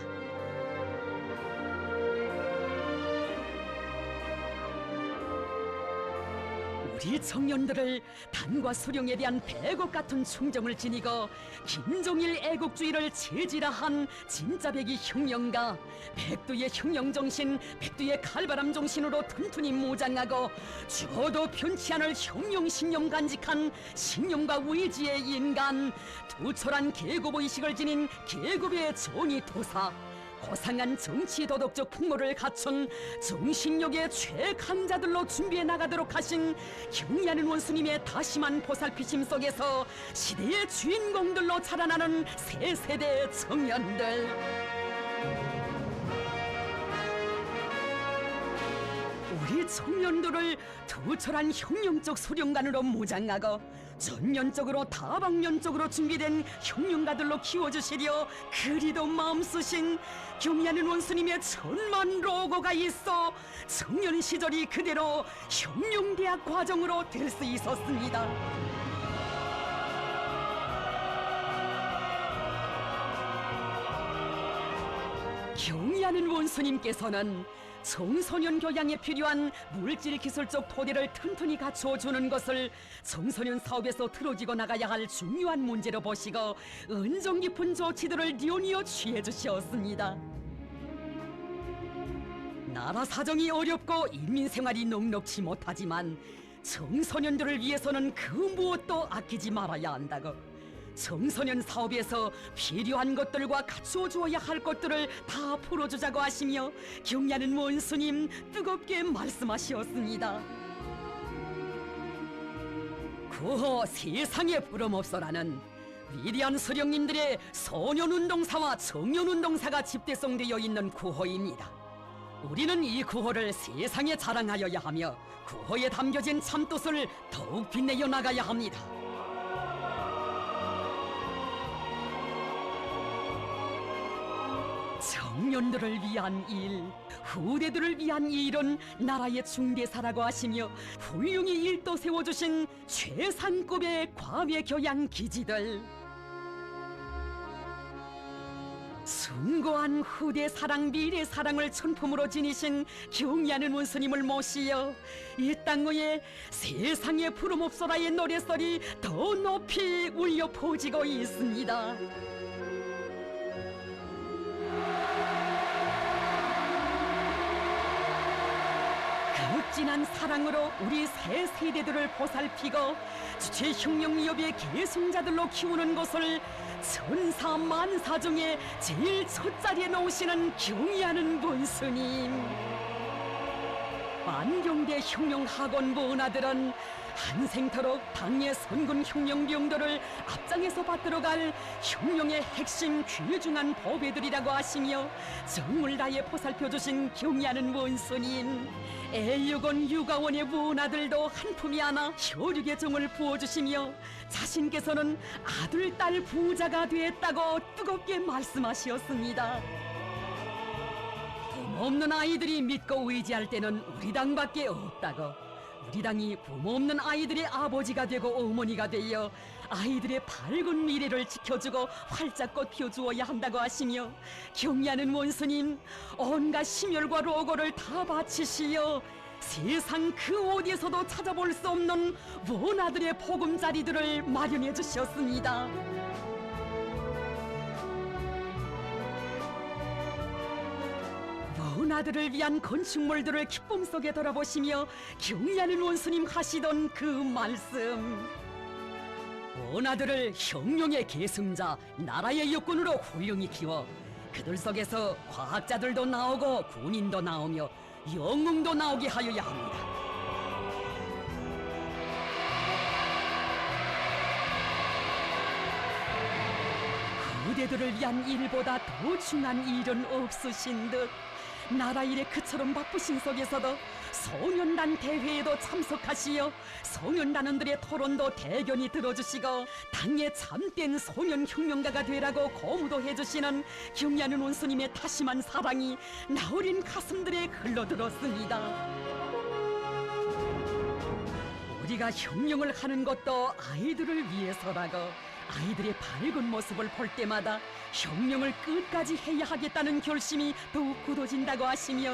S1: 우리 청년들을 단과 수령에 대한 백업 같은 충정을 지니고 김종일 애국주의를 체질화한 진짜배기 혁명가, 백두의 혁명정신, 백두의 칼바람 정신으로 튼튼히 무장하고 죽어도 변치 않을 혁명신념 간직한 신념과 의지의 인간, 투철한 계급의식을 지닌 계급의 정의도사, 고상한 정치 도덕적 풍모를 갖춘 정신력의 최강자들로 준비해 나가도록 하신 경의하는 원수님의 다심한 보살피심 속에서 시대의 주인공들로 자라나는 새 세대 청년들. 우리 청년들을 투철한 혁명적 소령관으로 무장하고 전면적으로 다방면적으로 준비된 혁명가들로 키워주시려 그리도 마음 쓰신 경의하는 원수님의 천만 로고가 있어 청년 시절이 그대로 혁명대학 과정으로 될 수 있었습니다. 경의하는 원수님께서는 청소년 교양에 필요한 물질 기술적 토대를 튼튼히 갖춰주는 것을 청소년 사업에서 틀어지고 나가야 할 중요한 문제로 보시고 은정 깊은 조치들을 니어니어 취해 주시었습니다. 나라 사정이 어렵고 인민 생활이 넉넉지 못하지만 청소년들을 위해서는 그 무엇도 아끼지 말아야 한다고, 청소년 사업에서 필요한 것들과 갖추어 주어야 할 것들을 다 풀어주자고 하시며 경의하는 원수님 뜨겁게 말씀하시었습니다. 구호 세상에 부름없어라는 위대한 수령님들의 소년운동사와 청년운동사가 집대성되어 있는 구호입니다. 우리는 이 구호를 세상에 자랑하여야 하며 구호에 담겨진 참뜻을 더욱 빛내어 나가야 합니다. 청년들을 위한 일, 후대들을 위한 일은 나라의 중대사라고 하시며 훌륭히 일도 세워주신 최상급의 과외 교양 기지들, 숭고한 후대 사랑, 미래 사랑을 천품으로 지니신 경의하는 원수님을 모시어 이 땅 위에 세상에 부름없어라의 노래소리 더 높이 울려 퍼지고 있습니다. 극진한 사랑으로 우리 새 세대들을 보살피고 주체 혁명 위협의 계승자들로 키우는 것을 천사 만사 중에 제일 첫자리에 놓으시는 경의하는 원수님. 만경대 혁명학원 문화들은 한생토록 당의 선군 혁명병들을 앞장에서 받들어갈 혁명의 핵심 귀중한 보배들이라고 하시며 정을 다해 보살펴주신 경의하는 원수님, 애육원 육아원의 문화들도 한 품이 안아 혈육의 정을 부어주시며 자신께서는 아들, 딸 부자가 됐다고 뜨겁게 말씀하시었습니다. 부모 없는 아이들이 믿고 의지할 때는 우리 당밖에 없다고, 우리 당이 부모 없는 아이들의 아버지가 되고 어머니가 되어 아이들의 밝은 미래를 지켜주고 활짝꽃 피워주어야 한다고 하시며 경의하는 원수님, 온갖 심혈과 로고를 다 바치시어 세상 그 어디에서도 찾아볼 수 없는 원아들의 보금자리들을 마련해 주셨습니다. 원아들을 위한 건축물들을 기쁨 속에 돌아보시며 경의하는 원수님 하시던 그 말씀, 원아들을 혁명의 계승자, 나라의 육군으로 훌륭히 키워 그들 속에서 과학자들도 나오고 군인도 나오며 영웅도 나오게 하여야 합니다. 그대들을 위한 일보다 더 중요한 일은 없으신 듯 나라 일에 그처럼 바쁘신 속에서도 소년단 대회에도 참석하시어 소년단원들의 토론도 대견히 들어주시고 당의 참된 소년혁명가가 되라고 고무도 해주시는 경의하는 원수님의 다심한 사랑이 나어린 가슴들에 흘러들었습니다. 우리가 혁명을 하는 것도 아이들을 위해서라고, 아이들의 밝은 모습을 볼 때마다 혁명을 끝까지 해야 하겠다는 결심이 더욱 굳어진다고 하시며,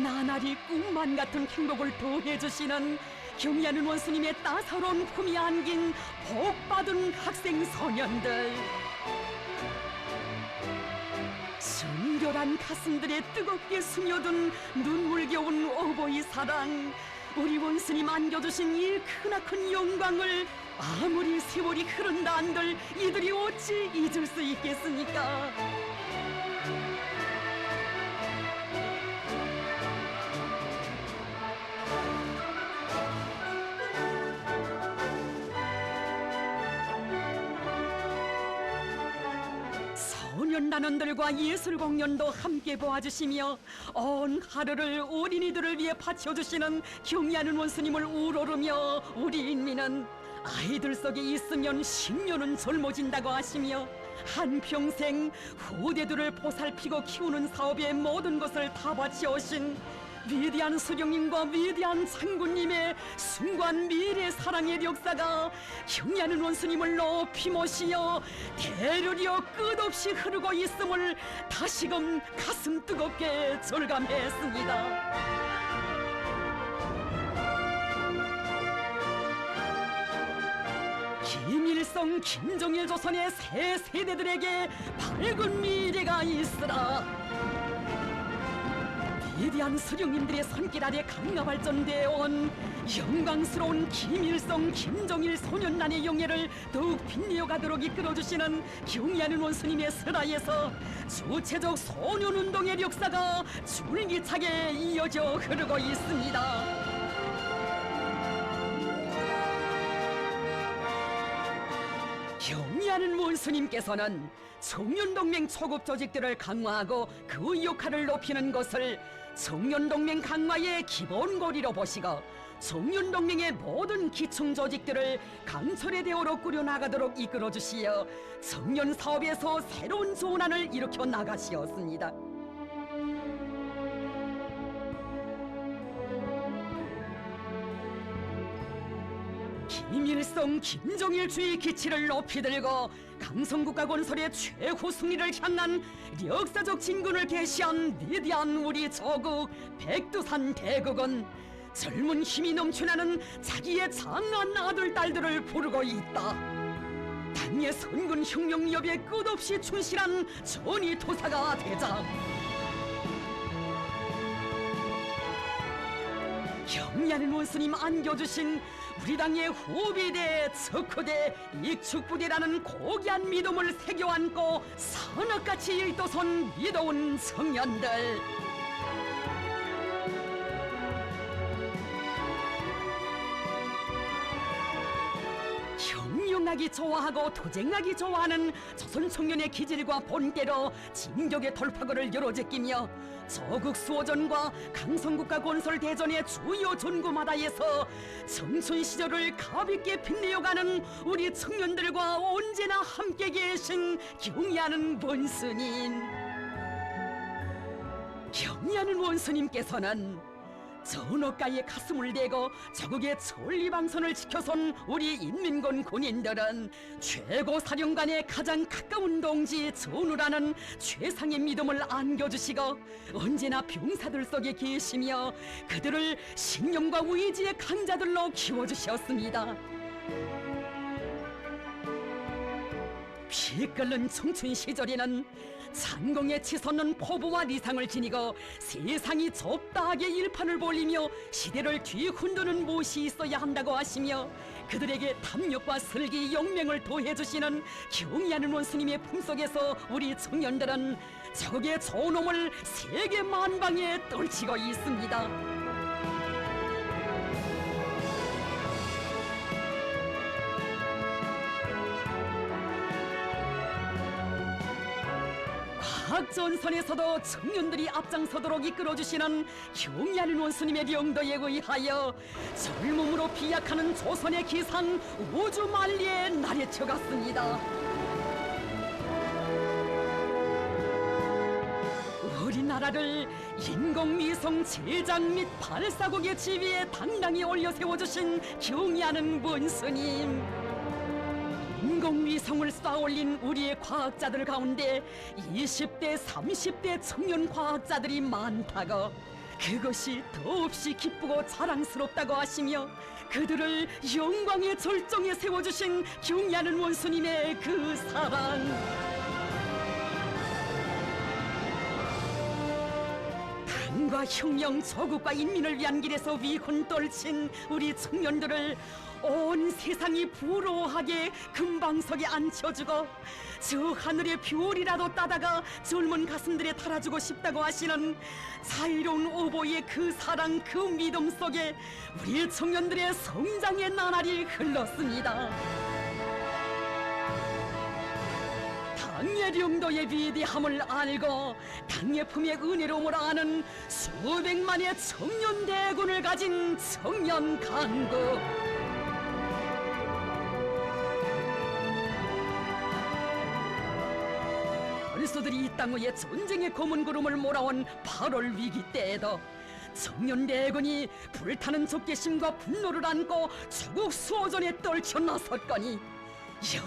S1: 나날이 꿈만 같은 행복을 더해주시는 경의하는 원수님의 따사로운 품이 안긴 복받은 학생 소년들, 순결한 가슴들에 뜨겁게 스며든 눈물겨운 어버이 사랑, 우리 원수님 안겨주신 이 크나큰 영광을 아무리 세월이 흐른다 한들 이들이 어찌 잊을 수 있겠습니까? 소년단원들과 예술공연도 함께 보아주시며 온 하루를 어린이들을 위해 바쳐주시는 경의하는 원수님을 우러르며, 우리 인민은 아이들 속에 있으면 10년은 젊어진다고 하시며, 한평생 후대들을 보살피고 키우는 사업에 모든 것을 다 바치오신 위대한 수령님과 위대한 장군님의 숭고한 미래 사랑의 역사가 경의하는 원수님을 높이 모시어 대르리어 끝없이 흐르고 있음을 다시금 가슴 뜨겁게 절감했습니다. 김일성, 김정일 조선의 새 세대들에게 밝은 미래가 있으라. 위대한 수령님들의 손길 아래 강화 발전되어 온 영광스러운 김일성, 김정일 소년단의 영예를 더욱 빛내어 가도록 이끌어주시는 경의하는 원수님의 슬하에서 주체적 소년운동의 역사가 줄기차게 이어져 흐르고 있습니다. 경의하는 원수님께서는 청년동맹 초급 조직들을 강화하고 그 역할을 높이는 것을 청년동맹 강화의 기본고리로 보시고, 청년동맹의 모든 기충 조직들을 강철의 대오로 꾸려나가도록 이끌어주시어 청년사업에서 새로운 전환을 일으켜 나가시었습니다. 김일성, 김정일주의 기치를 높이 들고 강성국가 건설의 최후 승리를 향한 역사적 진군을 개시한 위대한 우리 조국 백두산 대국은 젊은 힘이 넘쳐나는 자기의 장한 아들, 딸들을 부르고 있다. 당의 선군 혁명 여비에 끝없이 충실한 전의토사가 되자 경의하는 원수님 안겨주신 우리 당의 후비대, 척후대, 익축부대라는 고귀한 믿음을 새겨안고 산악같이 일도선 믿어온 청년들, 혁명하기 좋아하고 투쟁하기 좋아하는 조선 청년의 기질과 본때로 진격의 돌파구를 열어제끼며 조국 수호전과 강성국가 건설 대전의 주요 전구마다에서 청춘 시절을 가볍게 빛내어가는 우리 청년들과 언제나 함께 계신 경의하는 원수님. 경의하는 원수님께서는 전어가에 가슴을 대고 조국의 천리방선을 지켜선 우리 인민군 군인들은 최고 사령관의 가장 가까운 동지 전우라는 최상의 믿음을 안겨주시고 언제나 병사들 속에 계시며 그들을 신념과 의지의 강자들로 키워주셨습니다. 피 끓는 청춘 시절에는 창공에 치솟는 포부와 리상을 지니고 세상이 좁다하게 일판을 벌리며 시대를 뒤흔드는 무엇이 있어야 한다고 하시며 그들에게 탐욕과 슬기, 용맹을 더해주시는 경의하는 원수님의 품속에서 우리 청년들은 적의 존엄을 세계 만방에 떨치고 있습니다. 과학전선에서도 청년들이 앞장서도록 이끌어주시는 경의하는 원수님의 영도에 의하여 젊음으로 비약하는 조선의 기상 우주만리에 나래쳐갔습니다. 우리나라를 인공위성 제작 및 발사국의 지위에 당당히 올려 세워주신 경의하는 원스님. 인공위성을 쌓아올린 우리의 과학자들 가운데 20대, 30대 청년 과학자들이 많다고, 그것이 더없이 기쁘고 자랑스럽다고 하시며 그들을 영광의 절정에 세워주신 경의하는 원수님의 그 사랑. 당과 혁명, 조국과 인민을 위한 길에서 위훈 떨친 우리 청년들을 온 세상이 부러워하게 금방석에 앉혀주고 저 하늘의 별이라도 따다가 젊은 가슴들에 달아주고 싶다고 하시는 자유로운 오보의 그 사랑, 그 믿음 속에 우리 청년들의 성장의 나날이 흘렀습니다. 당의 영도의 위대함을 알고 당의 품의 은혜로움을 아는 수백만의 청년 대군을 가진 청년 강국. 벌써들이 이 땅 위에 전쟁의 검은 구름을 몰아온 8월 위기 때에도 청년 대군이 불타는 적개심과 분노를 안고 조국 수호전에 떨쳐 나섰거니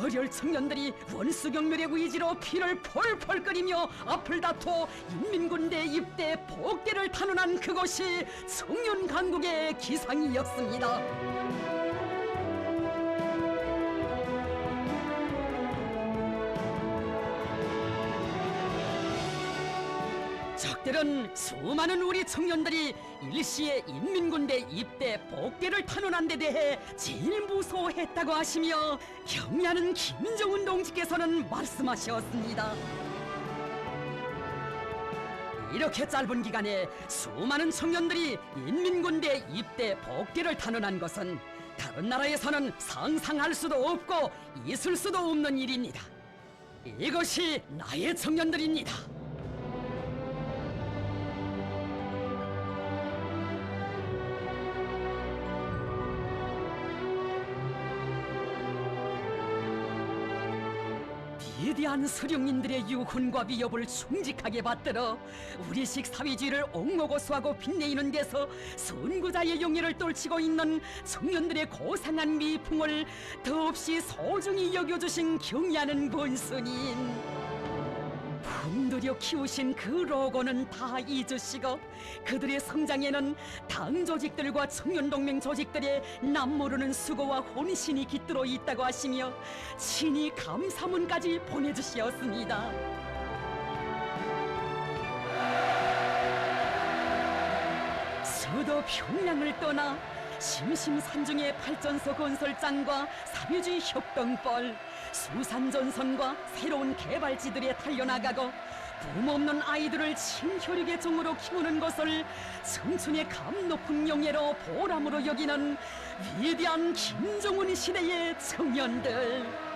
S1: 열혈 청년들이 원수경멸의 의지로 피를 펄펄 끓이며 앞을 다투어 인민군대 입대 복대를 탄원한 그것이 청년 강국의 기상이었습니다. 적들은 수많은 우리 청년들이 일시에 인민군대 입대 복대를 탄원한 데 대해 제일 무서워했다고 하시며 경의하는 김정은 동지께서는 말씀하셨습니다. 이렇게 짧은 기간에 수많은 청년들이 인민군대 입대 복대를 탄원한 것은 다른 나라에서는 상상할 수도 없고 있을 수도 없는 일입니다. 이것이 나의 청년들입니다. 위대한 수령님들의 유훈과 위협을 충직하게 받들어 우리식 사회주의를 옹호고수하고 빛내이는 데서 선구자의 영예를 떨치고 있는 청년들의 고상한 미풍을 더없이 소중히 여겨주신 경의하는 본스님. 품들여 키우신 그 로고는 다 잊으시고 그들의 성장에는 당 조직들과 청년동맹 조직들의 남모르는 수고와 혼신이 깃들어 있다고 하시며 친히 감사문까지 보내주시었습니다. 수도 평양을 떠나 심심산중의 발전소 건설장과 사회주의 협동벌, 수산전선과 새로운 개발지들에 달려나가고 부모 없는 아이들을 친혈육의 종으로 키우는 것을 청춘의 감 높은 영예로 보람으로 여기는 위대한 김정은 시대의 청년들.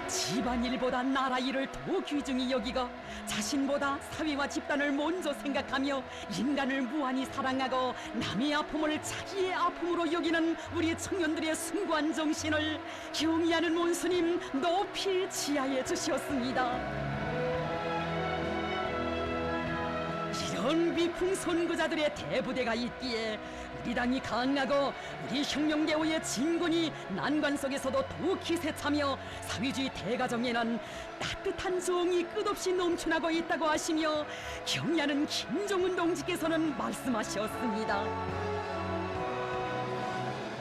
S1: 집안일보다 나라 일을 더 귀중히 여기고 자신보다 사회와 집단을 먼저 생각하며 인간을 무한히 사랑하고 남의 아픔을 자기의 아픔으로 여기는 우리 청년들의 숭고한 정신을 경의하는 원수님 높이 지하해 주셨습니다. 이런 위풍 선구자들의 대부대가 있기에 우리 당이 강하고 우리 혁명대오의 진군이 난관 속에서도 더욱 기세차며 사회주의 대가정에는 따뜻한 정이 끝없이 넘쳐나고 있다고 하시며 경의하는 김정은 동지께서는 말씀하셨습니다.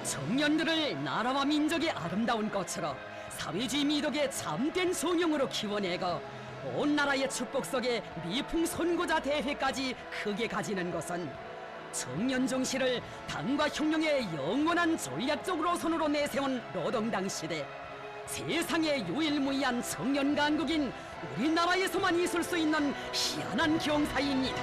S1: 청년들을 나라와 민족의 아름다운 꽃으로 사회주의 미덕의 참된 성령으로 키워내고 온 나라의 축복 속에 미풍 선구자 대회까지 크게 가지는 것은 청년 정신을 당과 혁명의 영원한 전략적 노선으로 내세운 노동당 시대, 세상의 유일무이한 청년 강국인 우리나라에서만 있을 수 있는 희한한 경사입니다.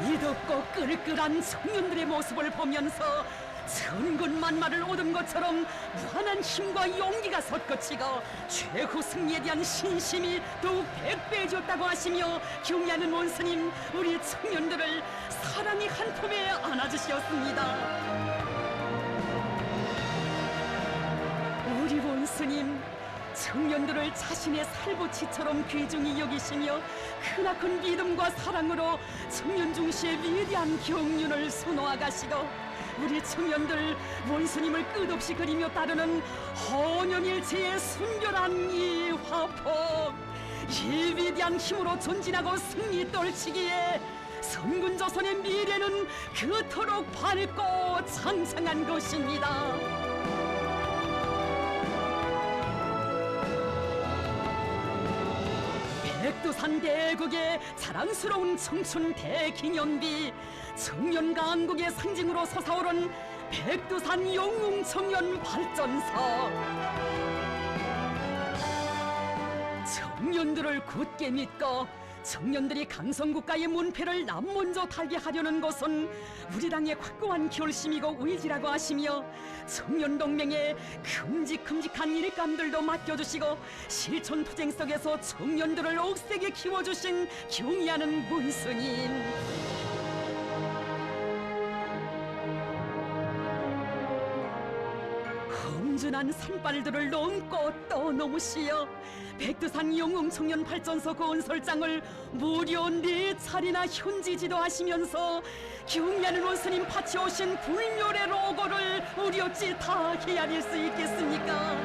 S1: 이덥고 끌끌한 청년들의 모습을 보면서 천군만마를 얻은 것처럼 무한한 힘과 용기가 솟구치고 최후 승리에 대한 신심이 더욱 백배해졌다고 하시며 경의하는 원스님 우리 청년들을 사랑의 한 품에 안아주셨습니다. 스님, 청년들을 자신의 살부치처럼 귀중히 여기시며 크나큰 믿음과 사랑으로 청년 중시의 위대한 경륜을 수놓아가시고 우리 청년들 원스님을 끝없이 그리며 따르는 헌연일체의 순결한 이 화법, 이 위대한 힘으로 전진하고 승리 떨치기에 선군조선의 미래는 그토록 밝고 장성한 것입니다. 백두산 대국의 자랑스러운 청춘 대기념비, 청년 강국의 상징으로 솟아오른 백두산 영웅청년 발전소. 청년들을 굳게 믿고 청년들이 강성국가의 문패를 남먼저 달게 하려는 것은 우리 당의 확고한 결심이고 의지라고 하시며 청년동맹에 큼직큼직한 일감들도 맡겨주시고 실천투쟁 속에서 청년들을 억세게 키워주신 경의하는 문스님, 험준한 산발들을 넘고 또 넘으시어 백두산 영웅청년 발전소 건설장을 무려 4차례나 현지 지도하시면서 경의하는 원스님 바치오신 불멸의 로고를 우리 어찌 다 헤아릴 수 있겠습니까?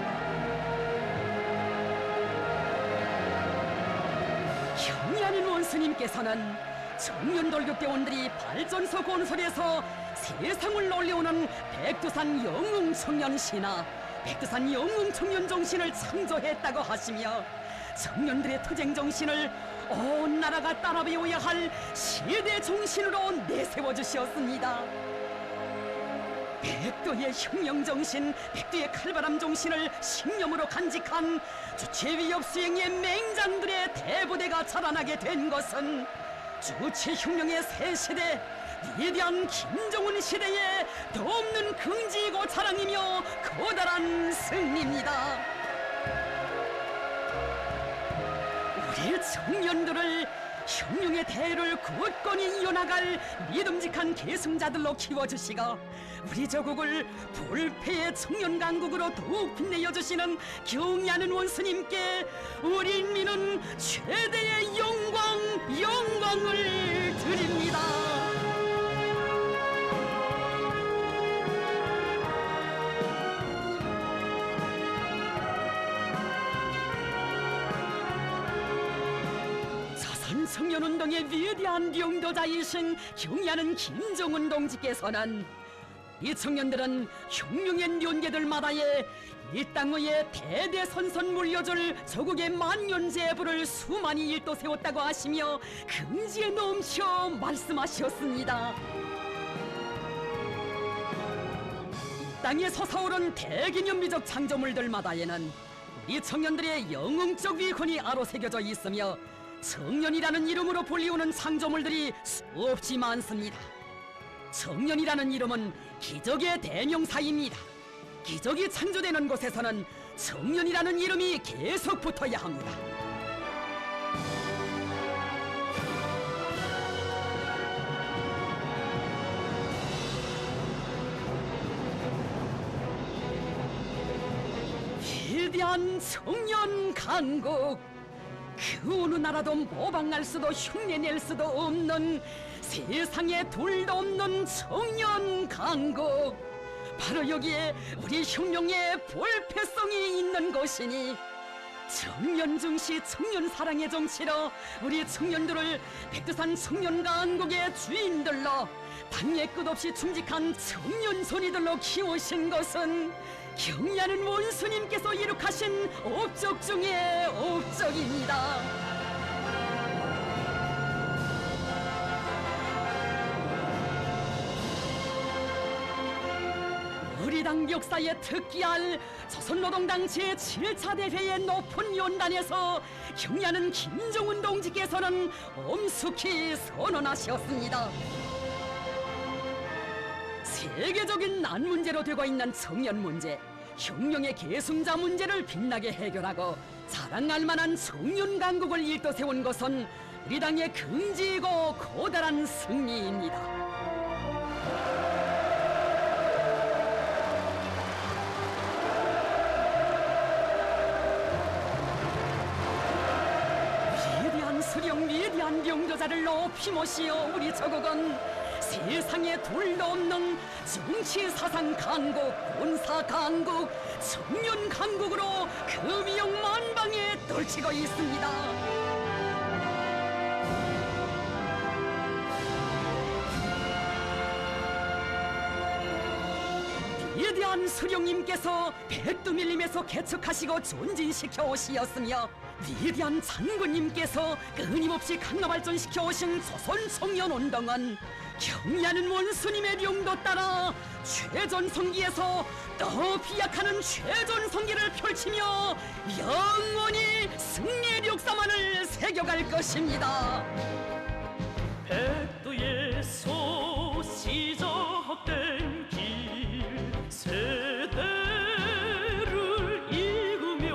S1: 경의하는 원스님께서는 청년돌격대원들이 발전소 건설에서 세상을 놀려오는 백두산 영웅청년 신화, 백두산 영웅청년 정신을 창조했다고 하시며 청년들의 투쟁 정신을 온 나라가 따라 배워야 할 시대 정신으로 내세워 주셨습니다. 백두의 혁명 정신, 백두의 칼바람 정신을 신념으로 간직한 주체 위협 수행의 맹장들의 대부대가 자라나게 된 것은 주체 혁명의 새 시대, 위대한 김정은 시대의 더없는 긍지이고 자랑이며 커다란 승리입니다. 우리 청년들을 혁명의 대를 굳건히 이어나갈 믿음직한 계승자들로 키워주시고 우리 조국을 불패의 청년 강국으로 더욱 빛내어 주시는 경의하는 원스님께 우리 인민은 최대의 영광을 드립니다. 청년운동의 위대한領導자이신 경의하는 김정은 동지께서는 이 청년들은 혁명의 연계들마다에 이 땅의 대대선선 물려줄 조국의 만년제부를 수많이 일도 세웠다고 하시며 긍지에 넘쳐 말씀하셨습니다. 이 땅에 솟아오른 대기념비적 창조물들마다에는 이 청년들의 영웅적 위훈이 아로새겨져 있으며 청년이라는 이름으로 불리우는 창조물들이 수없이 많습니다. 청년이라는 이름은 기적의 대명사입니다. 기적이 창조되는 곳에서는 청년이라는 이름이 계속 붙어야 합니다. 위대한 청년 강국, 그 어느 나라도 모방할 수도 흉내낼 수도 없는 세상에 둘도 없는 청년 강국, 바로 여기에 우리 혁명의 볼패성이 있는 것이니 청년 중시 청년 사랑의 정치로 우리 청년들을 백두산 청년 강국의 주인들로 당의 끝없이 충직한 청년 소리들로 키우신 것은 경의하는 원수님께서 이룩하신 업적 중의 업적입니다. 우리 당 역사에 특기할 조선노동당 제7차 대회의 높은 연단에서 경의하는 김정은 동지께서는 엄숙히 선언하셨습니다. 세계적인 난문제로 되고 있는 청년 문제, 혁명의 계승자 문제를 빛나게 해결하고 자랑할 만한 청년 강국을 일떠세운 것은 우리 당의 긍지이고 커다란 승리입니다. 위대한 명조자를 높이 모시어 우리 조국은 세상에 둘도 없는 정치 사상 강국, 군사 강국, 청년 강국으로 그 위용 만방에 떨치고 있습니다. 위대한 수령님께서 백두밀림에서 개척하시고 존진시켜 오시었으며 위대한 장군님께서 끊임없이 강화발전시켜 오신 조선청년운동은 경의하는 원수님의 명도 따라 최전성기에서 더 비약하는 최전성기를 펼치며 영원히 승리의 역사만을 새겨갈 것입니다.
S2: 백두에서 시작된 길 세대를 이으며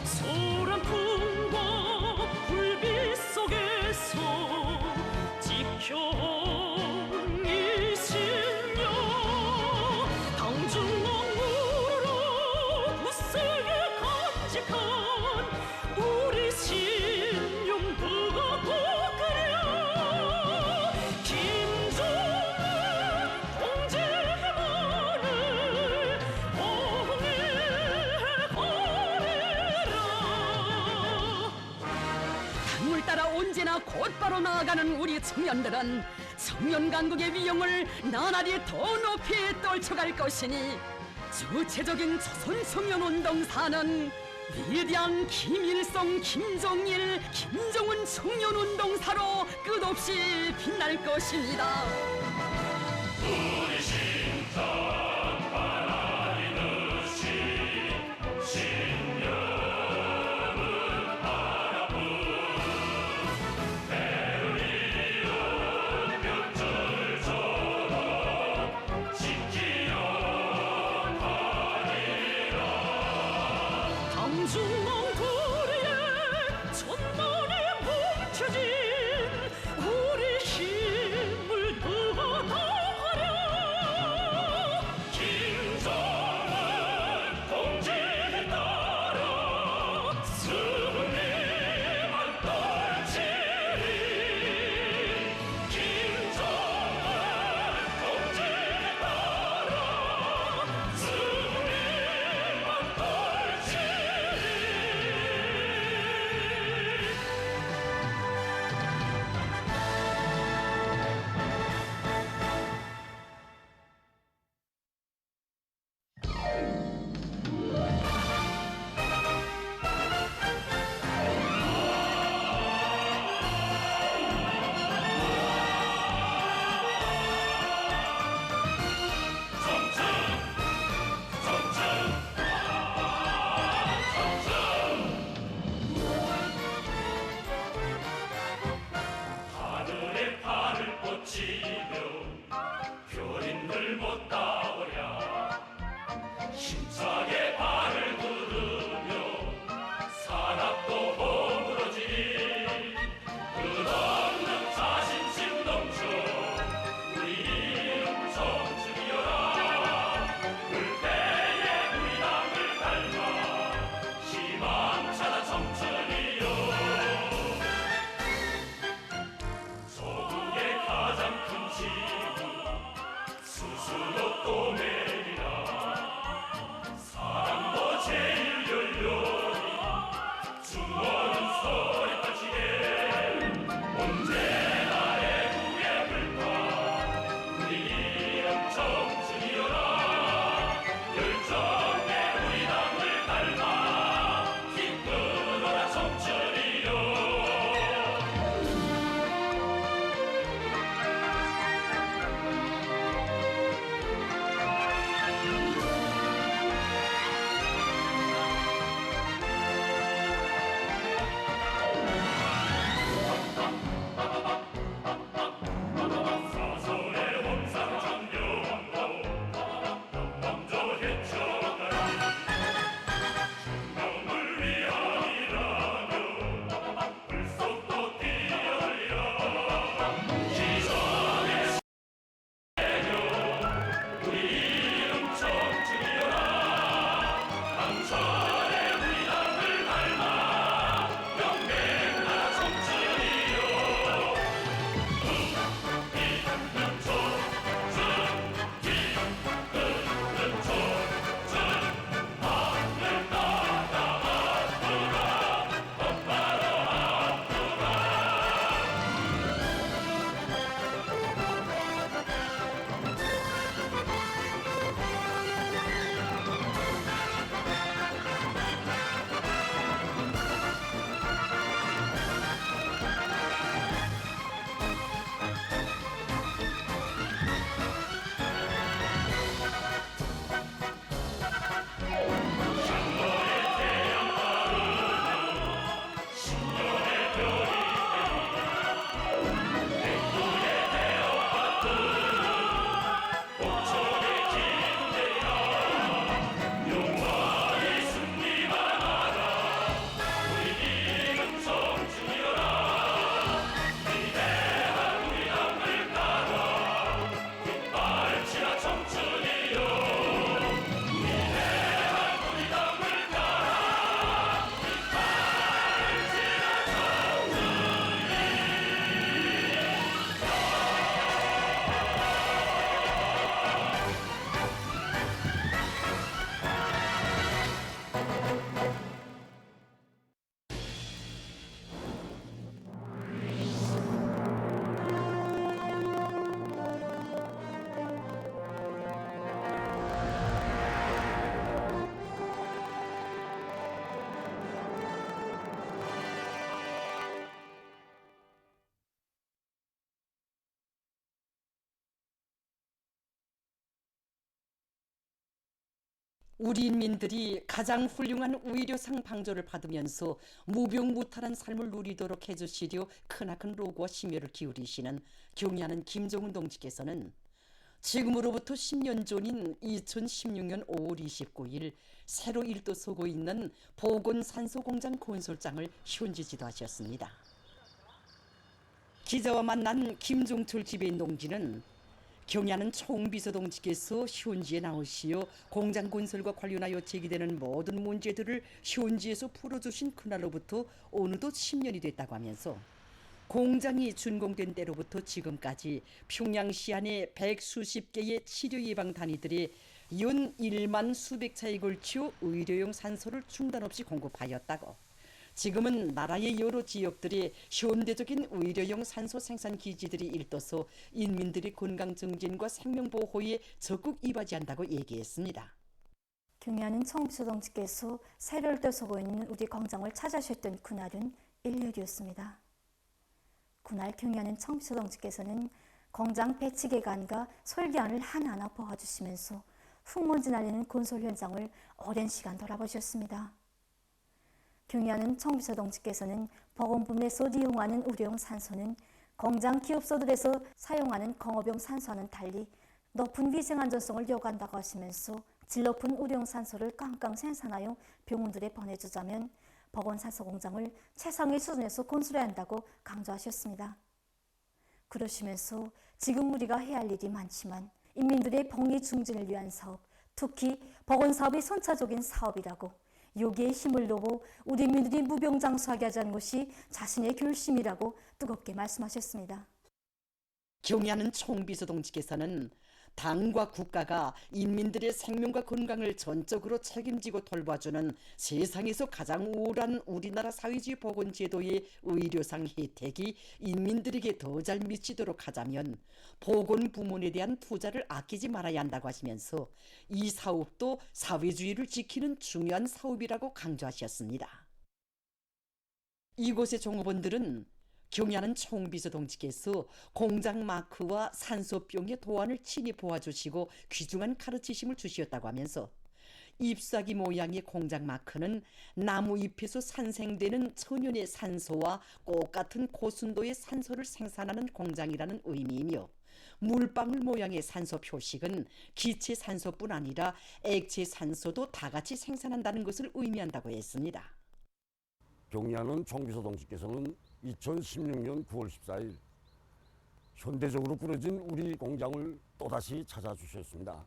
S2: 소란풍과 불빛 속에서 지켜온 이 신념 당중왕으로 굳세게 간직한 우리 신용 누가 꺾으랴. 김정은 동지의 말을 옹해거리라.
S1: 강물 따라 언제나 곧바로 나아가는 우리 청년들은 청년 강국의 위용을 나날이 더 높이 떨쳐갈 것이니 주체적인 조선 청년 운동사는 위대한 김일성, 김정일, 김정은 청년 운동사로 끝없이 빛날 것입니다.
S2: 우리 심장 바라리듯이 신념은 바라보 배를 이은 명절처럼 지키려 하리라. 당중왕 도리에 천만에 뭉쳐진 우리 힘을 누가
S1: 우리 인민들이 가장 훌륭한 의료상 방조를 받으면서 무병무탈한 삶을 누리도록 해주시려 크나큰 노고와 심혈을 기울이시는 경의하는 김정은 동지께서는 지금으로부터 10년 전인 2016년 5월 29일 새로 일도서고 있는 보건산소공장 건설장을 현지 지도하셨습니다. 기자와 만난 김종철 지배인 동지는 경의하는 총비서동지께서 현지에 나오시어 공장 건설과 관련하여 제기되는 모든 문제들을 현지에서 풀어주신 그날로부터 어느덧 10년이 됐다고 하면서 공장이 준공된 때로부터 지금까지 평양시 안에 100수십 개의 치료 예방 단위들이 연 1만 수백 차에 걸쳐 의료용 산소를 중단 없이 공급하였다고, 지금은 나라의 여러 지역들이 현대적인 의료용 산소 생산 기지들이 일떠서 인민들의 건강 증진과 생명 보호에 적극 이바지한다고 얘기했습니다.
S3: 경의하는 총비서동지께서 새로 일도서고 있는 우리 공장을 찾아주셨던 그날은 일요일이었습니다. 그날 경의하는 총비서동지께서는 공장 배치 계간과 설계안을 하나하나 보아주시면서 흙먼지 날리는 건설 현장을 오랜 시간 돌아보셨습니다. 경의하는 총비서동지께서는 보건부문에서 이용하는 의료용 산소는 공장 기업소들에서 사용하는 공업용 산소와는 달리 높은 위생안전성을 요구한다고 하시면서 질 높은 의료용 산소를 깡깡 생산하여 병원들에 보내주자면 보건산소 공장을 최상의 수준에서 건설해야 한다고 강조하셨습니다. 그러시면서 지금 우리가 해야 할 일이 많지만 인민들의 복리 증진을 위한 사업, 특히 보건사업이 선차적인 사업이라고, 여기에 힘을 놓고 우리 인민들이 무병장수하게 하자는 것이 자신의 결심이라고 뜨겁게 말씀하셨습니다.
S1: 경의하는 총비서동지께서는 당과 국가가 인민들의 생명과 건강을 전적으로 책임지고 돌봐주는 세상에서 가장 우월한 우리나라 사회주의 보건제도의 의료상 혜택이 인민들에게 더 잘 미치도록 하자면 보건부문에 대한 투자를 아끼지 말아야 한다고 하시면서 이 사업도 사회주의를 지키는 중요한 사업이라고 강조하셨습니다. 이곳의 종업원들은 경의하는 총비서동지께서 공장 마크와 산소병의 도안을 친히 보아주시고 귀중한 가르치심을 주시었다고 하면서 잎사귀 모양의 공장 마크는 나무 잎에서 산생되는 천연의 산소와 꽃같은 고순도의 산소를 생산하는 공장이라는 의미이며, 물방울 모양의 산소 표식은 기체 산소뿐 아니라 액체 산소도 다 같이 생산한다는 것을 의미한다고 했습니다.
S4: 경의하는 총비서동지께서는 2016년 9월 14일 현대적으로 꾸려진 우리 공장을 또다시 찾아주셨습니다.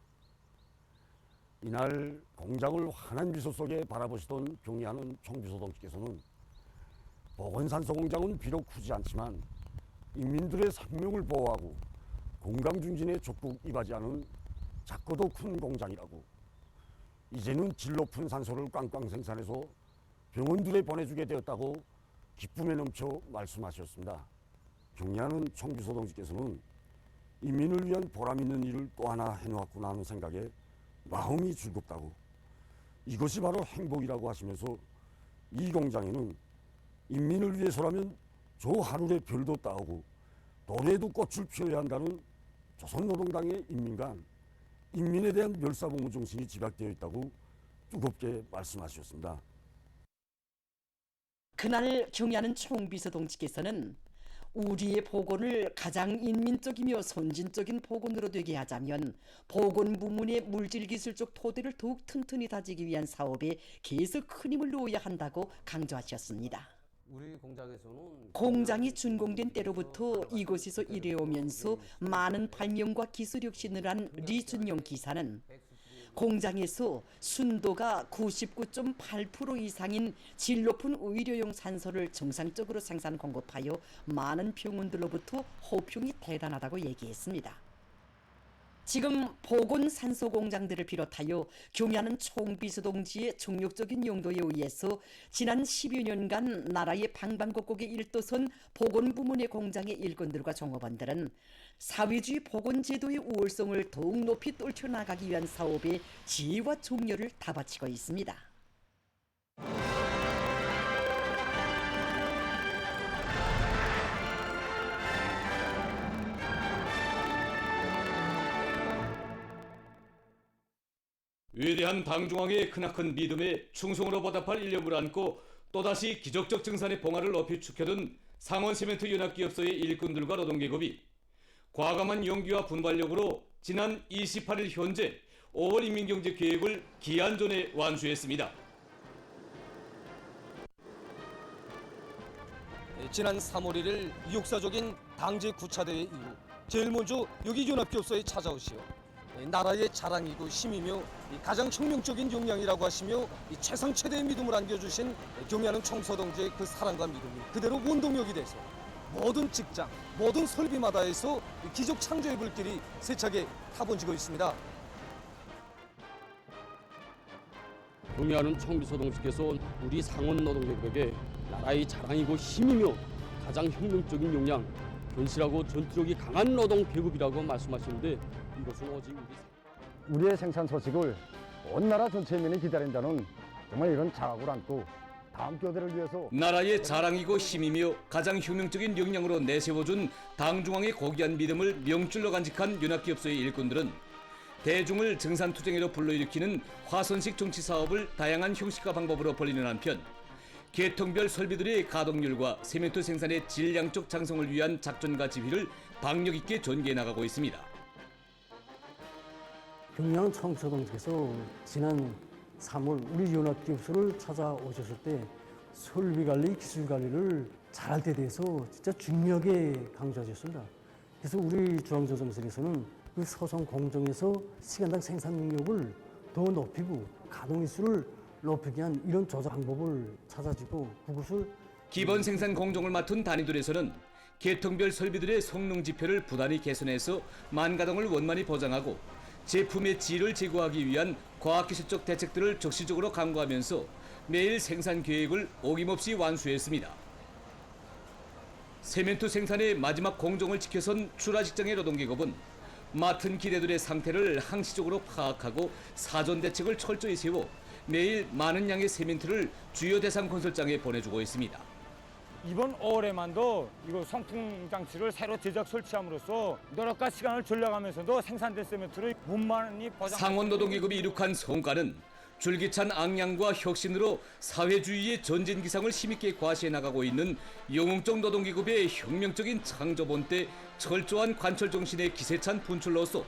S4: 이날 공장을 환한 미소 속에 바라보시던 경의하는 총비서동지께서는 보건산소 공장은 비록 크지 않지만 인민들의 생명을 보호하고 건강 증진에 적극 이바지하는 작고도 큰 공장이라고, 이제는 질 높은 산소를 꽝꽝 생산해서 병원들에 보내주게 되었다고 기쁨에 넘쳐 말씀하셨습니다. 경의하는 총비서동지께서는 인민을 위한 보람 있는 일을 또 하나 해놓았구나 하는 생각에 마음이 즐겁다고, 이것이 바로 행복이라고 하시면서 이 공장에는 인민을 위해서라면 저 하늘의 별도 따오고 도래에도 꽃을 피워야 한다는 조선노동당의 인민관, 인민에 대한 멸사봉무 정신이 집약되어 있다고 뜨겁게 말씀하셨습니다.
S1: 그날 경의하는 총비서동지께서는 우리의 보건을 가장 인민적이며 선진적인 보건으로 되게 하자면 보건부문의 물질기술적 토대를 더욱 튼튼히 다지기 위한 사업에 계속 큰 힘을 놓아야 한다고 강조하셨습니다.
S5: 우리 공장에서는
S1: 공장이 준공된 때로부터 이곳에서 일해오면서 많은 발명과 기술 혁신을 한 리준용 기사는 공장에서 순도가 99.8% 이상인 질 높은 의료용 산소를 정상적으로 생산 공급하여 많은 병원들로부터 호평이 대단하다고 얘기했습니다. 지금 보건산소 공장들을 비롯하여 경의하는 총비서동지의 정력적인 용도에 의해서 지난 10여 년간 나라의 방방곡곡에 일도선 보건부문의 공장의 일꾼들과 종업원들은 사회주의 보건제도의 우월성을 더욱 높이 떨쳐나가기 위한 사업에 지혜와 정열을 다 바치고 있습니다.
S6: 위대한 당중앙의 크나큰 믿음에 충성으로 보답할 일념을 안고 또다시 기적적 증산의 봉화를 높이 축혀둔 상원세멘트 연합기업소의 일꾼들과 노동계급이 과감한 용기와 분발력으로 지난 28일 현재 5월 인민경제계획을 기한전에 완수했습니다.
S7: 지난 3월 1일 역사적인 당제 9차 대회 이후 제일 먼저 여기 연합기업소에 찾아오시어 나라의 자랑이고 힘이며 가장 혁명적인 역량이라고 하시며 최상 최대의 믿음을 안겨주신 경야는 청소동지의 그 사랑과 믿음이 그대로 원동력이 돼서 모든 직장, 모든 설비마다에서 기적 창조의 불길이 세차게 타번지고 있습니다.
S5: 경의하는 청비소동지께서 우리 상원 노동계급에게 나라의 자랑이고 힘이며 가장 혁명적인 역량, 견실하고 전투력이 강한 노동계급이라고 말씀하시는데 이것은 오직
S4: 우리의 생산 소식을 온 나라 전체민이 기다린다는 정말 이런 자각을 안고 다음 교대를 위해서
S6: 나라의 자랑이고 힘이며 가장 혁명적인 역량으로 내세워준 당중앙의 고귀한 믿음을 명줄로 간직한 연합기업소의 일꾼들은 대중을 증산투쟁으로 불러일으키는 화선식 정치사업을 다양한 형식과 방법으로 벌이는 한편 계통별 설비들의 가동률과 세멘트 생산의 질량적 장성을 위한 작전과 지휘를 박력 있게 전개해 나가고 있습니다.
S8: 경량 청소동께서 지난 3월 우리 연합기업소를 찾아오셨을 때 설비관리, 기술관리를 잘할 때 대해서 진짜 중요하게 강조하셨습니다. 그래서 우리 중앙조정실에서는 그 소송 공정에서 시간당 생산 능력을 더 높이고 가동일수를 높이기 위한 이런 조작 방법을 찾아주고 그것을
S6: 기본 생산 공정을 맡은 단위들에서는 계통별 설비들의 성능 지표를 부단히 개선해서 만가동을 원만히 보장하고 제품의 질을 제고하기 위한 과학기술적 대책들을 적시적으로 강구하면서 매일 생산 계획을 어김없이 완수했습니다. 세멘트 생산의 마지막 공정을 지켜선 출하 직장의 노동계급은 맡은 기대들의 상태를 항시적으로 파악하고 사전 대책을 철저히 세워 매일 많은 양의 세멘트를 주요 대상 건설장에 보내주고 있습니다.
S9: 이번 5월에만도 이거 성풍 장치를 새로 제작 설치함으로써 노력과 시간을 절약하면서도 생산된 세멘트를 무만히 보장.
S6: 상원 노동계급이 이룩한 성과는 줄기찬 악량과 혁신으로 사회주의의 전진기상을 힘있게 과시해 나가고 있는 영웅적 노동계급의 혁명적인 창조본 때 철저한 관철 정신의 기세찬 분출로서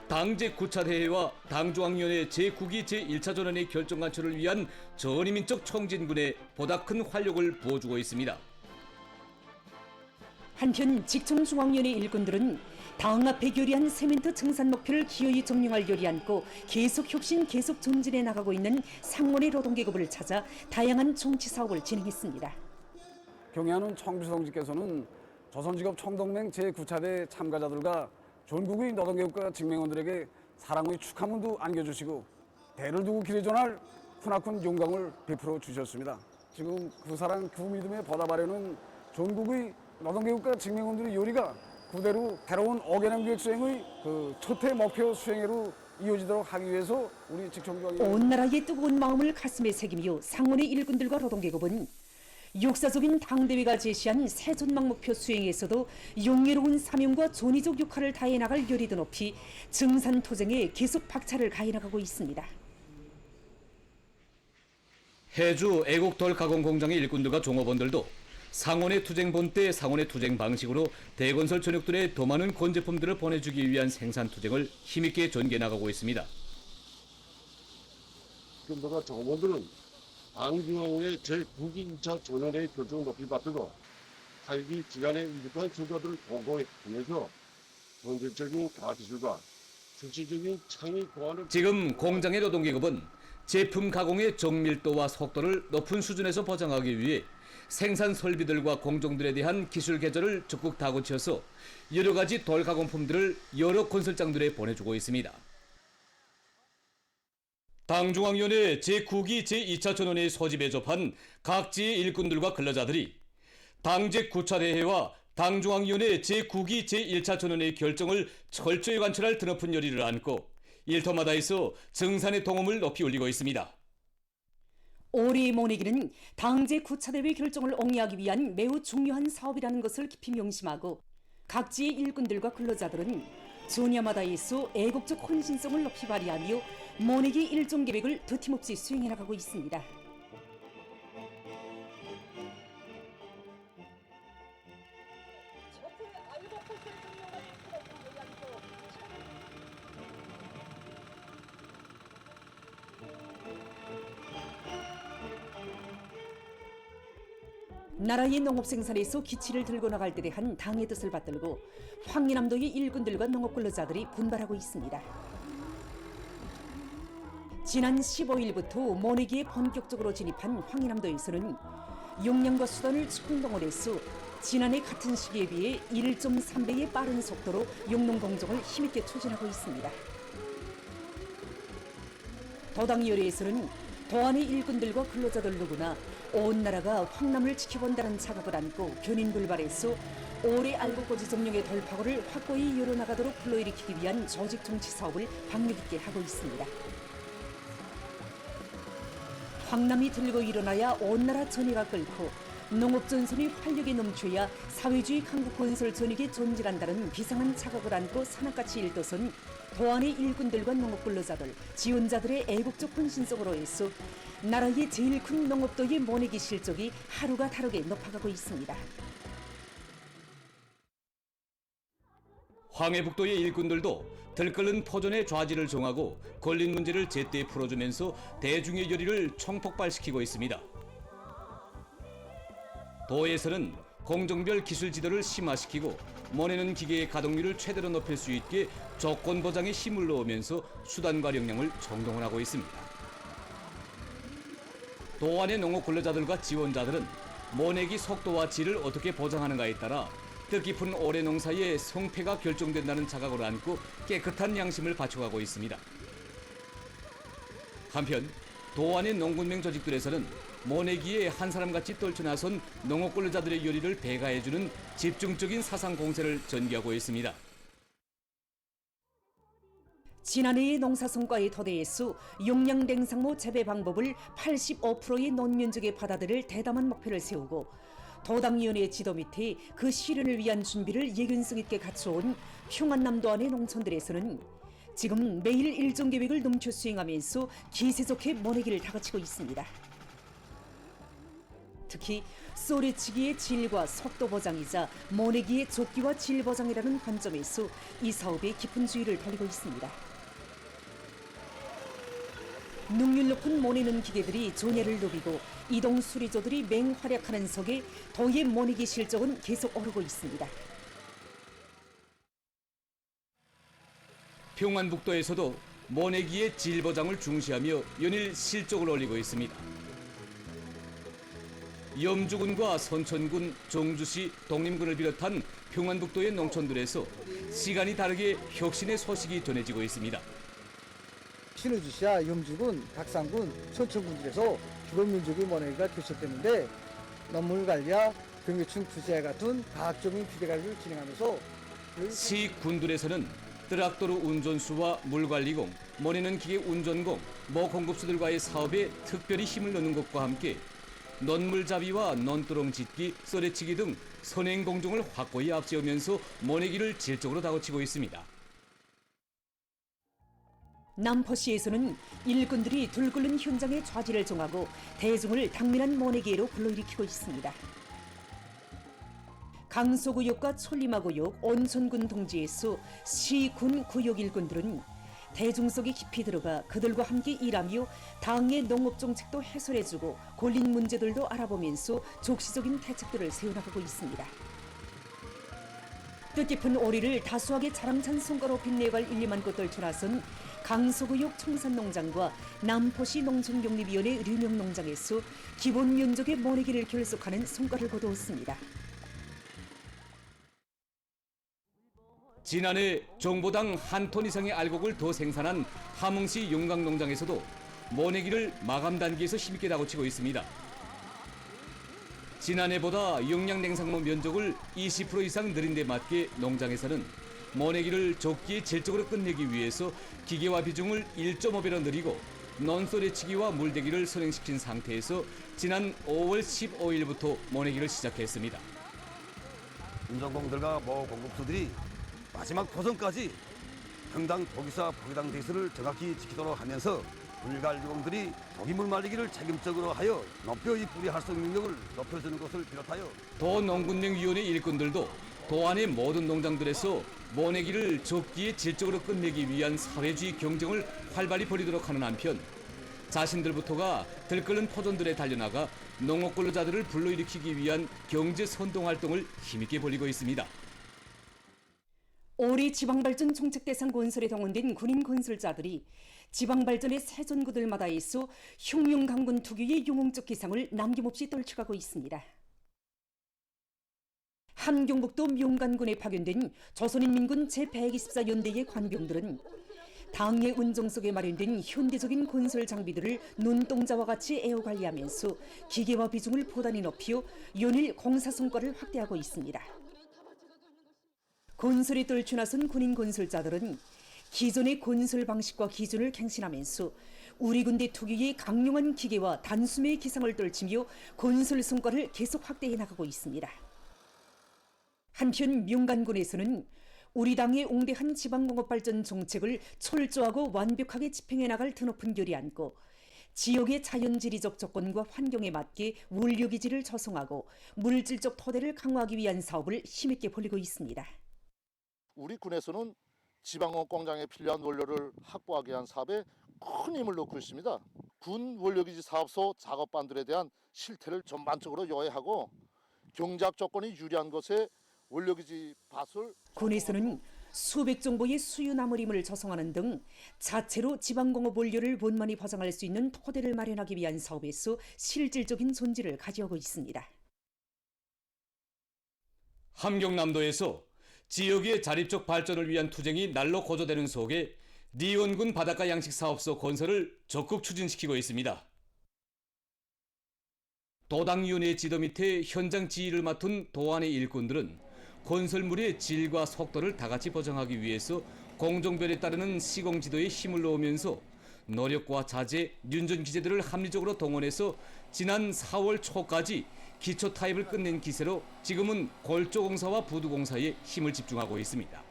S6: 당제 9차 대회와 당중앙위원회 제9기 제1차 전원의 결정 관철을 위한 전인민적 청진군에 보다 큰 활력을 부어주고 있습니다.
S1: 한편 직청중앙위원회 일꾼들은 당 앞에 결의한 세멘트 증산 목표를 기어이 점령할 결의 안고 계속 혁신, 계속 전진해 나가고 있는 상원의 노동계급을 찾아 다양한 정치 사업을 진행했습니다.
S4: 경의하는 청비소동지께서는 조선직업 총동맹 제9차대 참가자들과 전국의 노동계급과 직맹원들에게 사랑의 축하문도 안겨주시고 대를 두고 길에 전할 크나큰 영광을 베풀어 주셨습니다. 지금 그 사랑 그 믿음에 보답하려는 전국의 노동계급과 직맹원들의 요리가 그대로 새로운 5개년 계획 수행의 그 첫해 목표 수행으로 이어지도록 하기 위해서 우리 직청중앙위
S1: 온 나라의 뜨거운 마음을 가슴에 새기며 상원의 일꾼들과 노동계급은 역사적인 당대회가 제시한 새 전망 목표 수행에서도 용의로운 사명과 전위적 역할을 다해 나갈 결의도 높이 증산 투쟁에 계속 박차를 가해 나가고 있습니다.
S6: 해주 애국돌 가공 공장의 일꾼들과 종업원들도 상원의 투쟁본 때 상원의 투쟁 방식으로 대건설 전역들의 더 많은 건제품들을 보내주기 위한 생산 투쟁을 힘있게 전개해 나가고 있습니다.
S10: 일꾼들과 종업원들은 당중앙의 제9기 2차 전원의 결정을 높이 받들고 살기 기간의 유력한 성과들을 공고하면서 경제적인 과기술과 실질적인 창의 고안을
S6: 지금 공장의 노동계급은 제품 가공의 정밀도와 속도를 높은 수준에서 보장하기 위해 생산 설비들과 공정들에 대한 기술 개조를 적극 다고쳐서 여러 가지 돌 가공품들을 여러 건설장들에 보내주고 있습니다. 당중앙위원회 제9기 제2차 전원회의 소집에 접한 각지의 일꾼들과 근로자들이 당제 9차 대회와 당중앙위원회 제9기 제1차 전원회의 결정을 철저히 관철할 드높은 열의를 안고 일터마다에서 증산의 동음을 높이 올리고 있습니다.
S1: 올해의 모내기는 당제 9차 대회 결정을 옹이하기 위한 매우 중요한 사업이라는 것을 깊이 명심하고 각지의 일꾼들과 근로자들은 전야마다에서 애국적 헌신성을 높이 발휘하며 모내기 일종 계획을 드팀없이 수행해 나가고 있습니다. 나라의 농업 생산에서 기치를 들고 나갈 때 대한 당의 뜻을 받들고 황리남도의 일꾼들과 농업 근로자들이 분발하고 있습니다. 지난 15일부터 모내기에 본격적으로 진입한 황리남도에서는 용량과 수단을 총동원해서 지난해 같은 시기에 비해 1.3배의 빠른 속도로 용농 공정을 힘있게 추진하고 있습니다. 도당위원회에서는 도안의 일꾼들과 근로자들 누구나 온 나라가 황남을 지켜본다는 자각을 안고 견인불발해서 올해 알곡고지 점령의 돌파구를 확고히 열어나가도록 불러일으키기 위한 조직 정치 사업을 박력 있게 하고 있습니다. 황남이 들고 일어나야 온 나라 전의가 끓고 농업 전선이 활력이 넘쳐야 사회주의 강국 건설 전익이 존재한다는 비상한 자각을 안고 산악같이 일도선 도안의 일꾼들과 농업 근로자들, 지원자들의 애국적 헌신성으로 해서 나라의 제일 큰 농업도의 모내기 실적이 하루가 다르게 높아가고 있습니다.
S6: 황해북도의 일꾼들도 들끓는 포존의 좌지를 정하고 걸린 문제를 제때 풀어주면서 대중의 열의를 총폭발시키고 있습니다. 도에서는 공정별 기술 지도를 심화시키고 모내는 기계의 가동률을 최대로 높일 수 있게 조건 보장에 힘을 넣으면서 수단과 역량을 총동원하고 있습니다. 도안의 농업 근로자들과 지원자들은 모내기 속도와 질을 어떻게 보장하는가에 따라 뜻깊은 올해 농사의 성패가 결정된다는 자각을 안고 깨끗한 양심을 바쳐가고 있습니다. 한편 도안의 농군명 조직들에서는 모내기에 한 사람같이 떨쳐나선 농업 근로자들의 열의를 배가해주는 집중적인 사상 공세를 전개하고 있습니다.
S1: 지난해의 농사 성과에 토대해서 용량 냉상모 재배 방법을 85%의 논면적에 받아들일 대담한 목표를 세우고 도당위원회 지도 밑에 그 실현을 위한 준비를 예견성 있게 갖춰온 평안남도 안의 농촌들에서는 지금 매일 일정 계획을 넘쳐 수행하면서 기세 좋게 모내기를 다그치고 있습니다. 특히 쏘리치기의 질과 속도 보장이자 모내기의 조끼와 질 보장이라는 관점에서 이 사업에 깊은 주의를 돌리고 있습니다. 능률 높은 모내는 기계들이 조례를 누비고 이동 수리조들이 맹활약하는 속에 도의 모내기 실적은 계속 오르고 있습니다.
S6: 평안북도에서도 모내기의 질 보장을 중시하며 연일 실적을 올리고 있습니다. 염주군과 선천군, 정주시, 독림군을 비롯한 평안북도의 농촌들에서 시간이 다르게 혁신의 소식이 전해지고 있습니다.
S11: 신우주시와 염주군, 각산군, 선천군들에서 주로 민족의 모내기가 개설되는데 농물 관리와 병해충 투자에 같은 과학적인 기대 관리를 진행하면서
S6: 시 군들에서는 트락도르 운전수와 물관리공, 모내는 기계 운전공, 모 공급수들과의 사업에 특별히 힘을 넣는 것과 함께 논물잡이와 논두렁 짓기, 썰어치기 등 선행 공정을 확고히 앞세우면서 모내기를 질적으로 다그치고 있습니다.
S1: 남포시에서는 일꾼들이 들끓는 현장의 좌지를 정하고 대중을 당면한 모내기로 불러일으키고 있습니다. 강서구역과 천리마구역, 온천군 동지에서 시군 구역 일꾼들은 대중 속에 깊이 들어가 그들과 함께 일하며 당의 농업 정책도 해설해주고 걸린 문제들도 알아보면서 족시적인 대책들을 세워나가고 있습니다. 뜻깊은 오리를 다수하게 자랑찬 성과로 빛내갈 1~2만 곳 떨쳐나선 강서구역 청산농장과 남포시 농촌격립위원회 류명농장에서 기본 면적의 모내기를 결속하는 성과를 거두었습니다.
S6: 지난해 정보당 한 톤 이상의 알곡을 더 생산한 함흥시 용강농장에서도 모내기를 마감 단계에서 힘있게 다그치고 있습니다. 지난해보다 용량 냉상모 면적을 20% 이상 늘린 데 맞게 농장에서는 모내기를 적기에 질적으로 끝내기 위해서 기계화 비중을 1.5배로 늘리고 논소리치기와 물대기를 선행시킨 상태에서 지난 5월 15일부터 모내기를 시작했습니다.
S12: 운전공들과 모 공급수들이 마지막 도전까지
S4: 평당 도기사 포기당 대수를 정확히 지키도록 하면서 불갈 유공들이 도기물 말리기를 책임적으로 하여 높여 이 뿌리 활성 능력을 높여주는 것을 비롯하여
S6: 도농군령위원회 일꾼들도 도 안의 모든 농장들에서 모내기를 적기에 질적으로 끝내기 위한 사회주의 경쟁을 활발히 벌이도록 하는 한편 자신들부터가 들끓는 토전들에 달려나가 농업 근로자들을 불러일으키기 위한 경제 선동 활동을 힘있게 벌이고 있습니다.
S1: 올해 지방발전 정책 대상 건설에 동원된 군인 건설자들이 지방발전의 새 전구들마다에서 흉흉 강군 특유의 용홍적 기상을 남김없이 떨쳐가고 있습니다. 함경북도 명간군에 파견된 조선인민군 제124연대의 관병들은 당의 운정 속에 마련된 현대적인 건설 장비들을 눈동자와 같이 에워 관리하면서 기계화 비중을 보단히 높여 연일 공사 성과를 확대하고 있습니다. 건설에 떨쳐나선 군인 건설자들은 기존의 건설 방식과 기준을 갱신하면서 우리 군대 특유의 강력한 기계와 단숨의 기상을 떨치며 건설 성과를 계속 확대해 나가고 있습니다. 한편 명간군에서는 우리 당의 옹대한 지방공업발전 정책을 철저하고 완벽하게 집행해 나갈 드높은 결이 안고 지역의 자연지리적 조건과 환경에 맞게 원료기지를 조성하고 물질적 토대를 강화하기 위한 사업을 힘있게 벌이고 있습니다.
S12: 우리 군에서는 지방공업 공장에 필요한 원료를 확보하기 위한 사업에 큰 힘을 넣고 있습니다. 군 원료기지 사업소 작업반들에 대한 실태를 전반적으로 요해하고 경작 조건이 유리한 곳에 원료기지 밭을
S1: 군에서는 수백 정보의 수유 나무림을 조성하는 등 자체로 지방공업 원료를 원만히 보장할 수 있는 토대를 마련하기 위한 사업에서 실질적인 존재를 가져오고 있습니다.
S6: 함경남도에서 지역의 자립적 발전을 위한 투쟁이 날로 고조되는 속에 리원군 바닷가 양식 사업소 건설을 적극 추진시키고 있습니다. 도당위원회 지도 밑에 현장 지휘를 맡은 도안의 일꾼들은 건설물의 질과 속도를 다같이 보장하기 위해서 공정별에 따르는 시공지도에 힘을 넣으면서 노력과 자재, 윤전 기재들을 합리적으로 동원해서 지난 4월 초까지 기초 타입을 끝낸 기세로 지금은 골조공사와 부두공사에 힘을 집중하고 있습니다.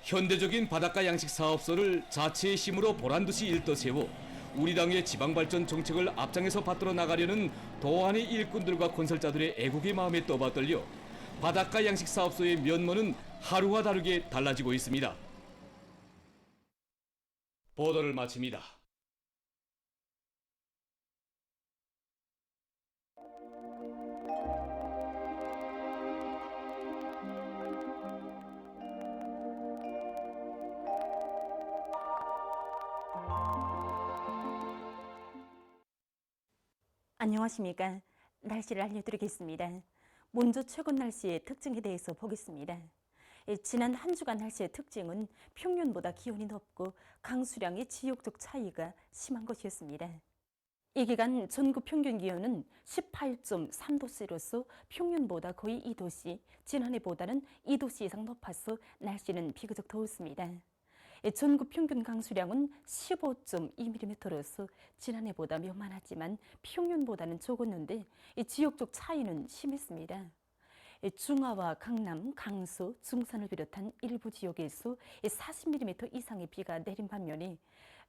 S6: 현대적인 바닷가 양식 사업소를 자체의 힘으로 보란듯이 일떠세워 우리 당의 지방발전 정책을 앞장에서 받들어 나가려는 도안의 일꾼들과 건설자들의 애국의 마음에 떠받들려 바닷가 양식 사업소의 면모는 하루와 다르게 달라지고 있습니다. 보도를 마칩니다.
S13: 안녕하십니까. 날씨를 알려드리겠습니다. 먼저 최근 날씨의 특징에 대해서 보겠습니다. 지난 한 주간 날씨의 특징은 평년보다 기온이 높고 강수량의 지역적 차이가 심한 것이었습니다. 이 기간 전국 평균 기온은 18.3도씨로서 평년보다 거의 2도씨, 지난해보다는 2도씨 이상 높아서 날씨는 비교적 더웠습니다. 전국 평균 강수량은 15.2mm로서 지난해보다 몇만하지만 평년보다는 적었는데 지역적 차이는 심했습니다. 중화와 강남, 강서, 중산을 비롯한 일부 지역에서 40mm 이상의 비가 내린 반면에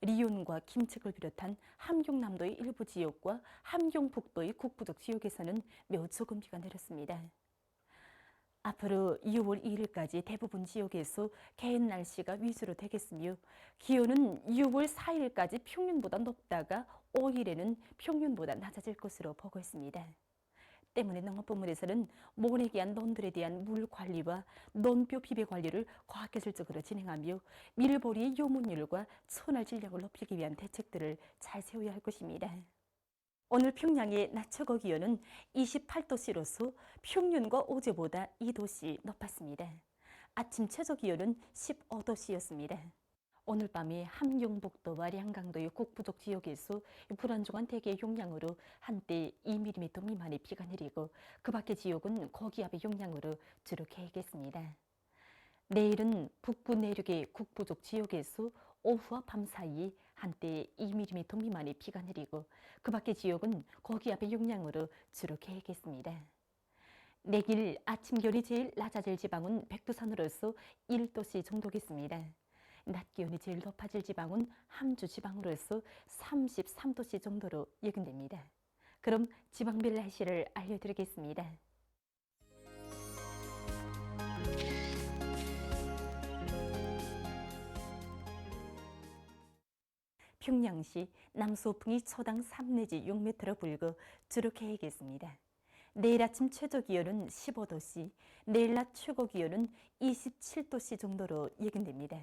S13: 리온과 김책을 비롯한 함경남도의 일부 지역과 함경북도의 국부적 지역에서는 매우 적은 비가 내렸습니다. 앞으로 6월 2일까지 대부분 지역에서 개인 날씨가 위주로 되겠으며 기온은 6월 4일까지 평년보다 높다가 5일에는 평년보다 낮아질 것으로 보고 있습니다. 때문에 농업부문에서는 모내기한 논들에 대한 물 관리와 논뼈 비배 관리를 과학기술적으로 진행하며 밀보리의 요문율과 소날 질량을 높이기 위한 대책들을 잘 세워야 할 것입니다. 오늘 평양의 낮 최고 기온은 28도씨로서 평년과 어제보다 2도씨 높았습니다. 아침 최저 기온은 15도씨였습니다. 오늘 밤에 함경북도와 량강도의 국부족 지역에서 불안정한 대기의 용량으로 한때 2mm 미만의 비가 내리고 그 밖의 지역은 고기압의 용량으로 주로 개겠습니다. 내일은 북부 내륙의 국부족 지역에서 오후와 밤 사이 한때 2mm 미만의 비가 내리고 그 밖의 지역은 고기압의 용량으로 주로 개겠습니다. 내일 아침 기온이 제일 낮아질 지방은 백두산으로서 1도씨 정도겠습니다. 낮 기온이 제일 높아질 지방은 함주 지방으로서 33도씨 정도로 예견됩니다. 그럼 지방별 날씨를 알려드리겠습니다. 평양시 남소풍이 초당 3 내지 6m로 불고 주로 계획했습니다. 내일 아침 최저 기온은 15도씨, 내일 낮 최고 기온은 27도씨 정도로 예견됩니다.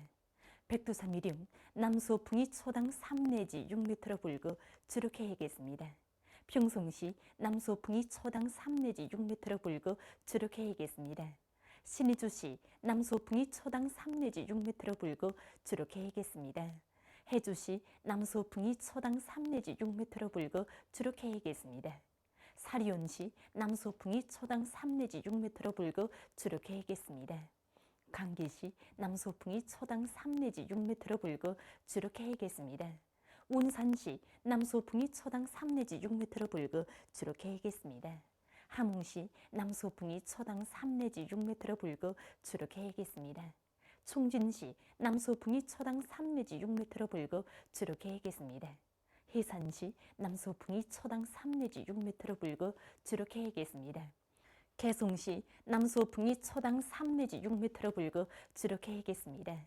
S13: 백두산 미령, 남소풍이 초당 3 내지 6m로 불고 주로 계획했습니다. 평송시 남소풍이 초당 3 내지 6m로 불고 주로 계획했습니다. 신의주시 남소풍이 초당 3 내지 6m로 불고 주로 계획했습니다. 해주시 남소풍이 초당 3 내지 6m로 불고 주로 계획했습니다. 사리온시 남소풍이 초당 3 내지 6m로 불고 주로 계획했습니다. 강계시 남소풍이 초당 3 내지 6m로 불고 주로 계획했습니다. 운산시 남소풍이 초당 3 내지 6m로 불고 주로 계획했습니다. 함흥시 남소풍이 초당 3 내지 6m로 불고 주로 계획했습니다. 총진시 남소풍이 초당 3 내지 6m로 불고 주로 계획했습니다. 해산시 남소풍이 초당 3 내지 6m로 불고 주로 계획했습니다. 개송시 남소풍이 초당 3 내지 6m로 불고 주로 계획했습니다.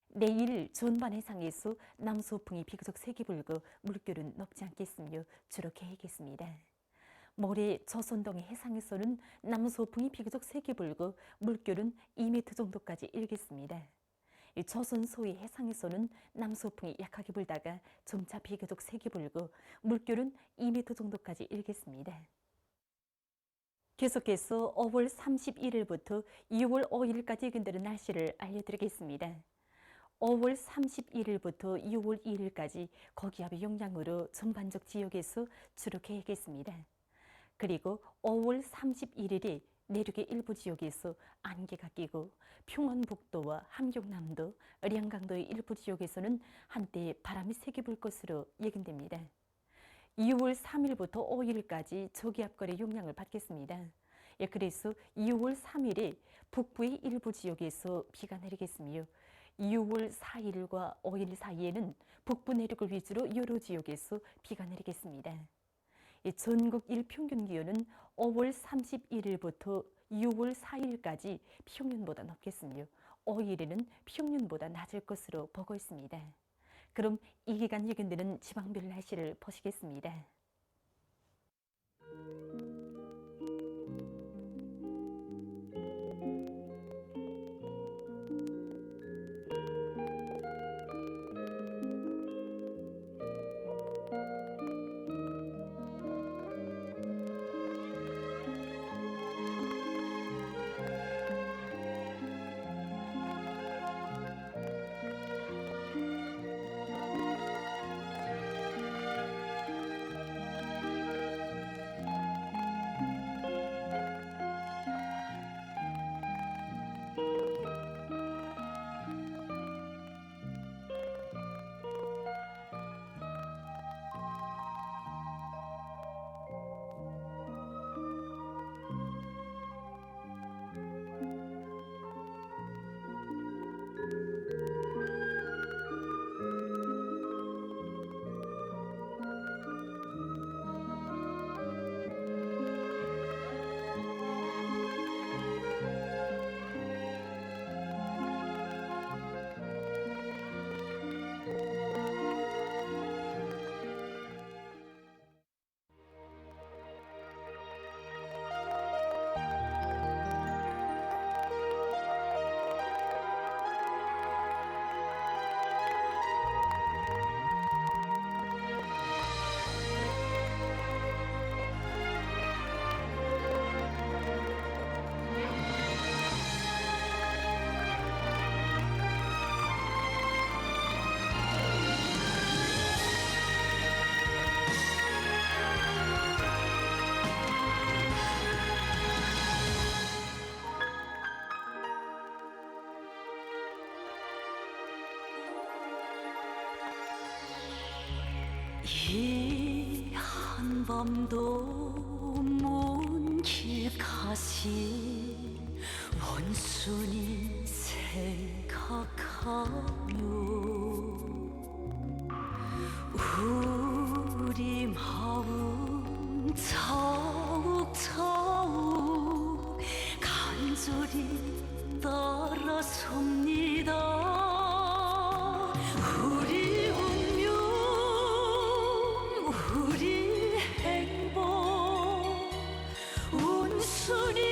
S13: 내일 전반 해상에서 남소풍이 비교적 세게 불고 물결은 높지 않겠으며 주로 계획했습니다. 모레 조선동해 해상에서는 남소풍이 비교적 세게 불고 물결은 2m 정도까지 일겠습니다. 조선 소위 해상에서는 남소풍이 약하게 불다가 점차 비교적 세게 불고 물결은 2m 정도까지 일겠습니다. 계속해서 5월 31일부터 6월 5일까지 예견되는 날씨를 알려드리겠습니다. 5월 31일부터 6월 2일까지 고기압의 영향으로 전반적 지역에서 주로 계획했습니다. 그리고 5월 31일에 내륙의 일부 지역에서 안개가 끼고 평안북도와 함경남도, 량강도의 일부 지역에서는 한때 바람이 세게 불 것으로 예견됩니다. 6월 3일부터 5일까지 저기압거리 영향을 받겠습니다. 그래서 6월 3일에 북부의 일부 지역에서 비가 내리겠으며 6월 4일과 5일 사이에는 북부 내륙을 위주로 여러 지역에서 비가 내리겠습니다. 전국 일평균 기온은 5월 31일부터 6월 4일까지 평년보다 높겠으며 5일에는 평년보다 낮을 것으로 보고 있습니다. 그럼 이 기간 예견되는 지방별 날씨를 보시겠습니다.
S1: 이 한밤도 못 가신 원순이 생각하며 우리 마음 차욱차욱 간절히 따라섭니다. 우리 운명 우리 행복 운수님께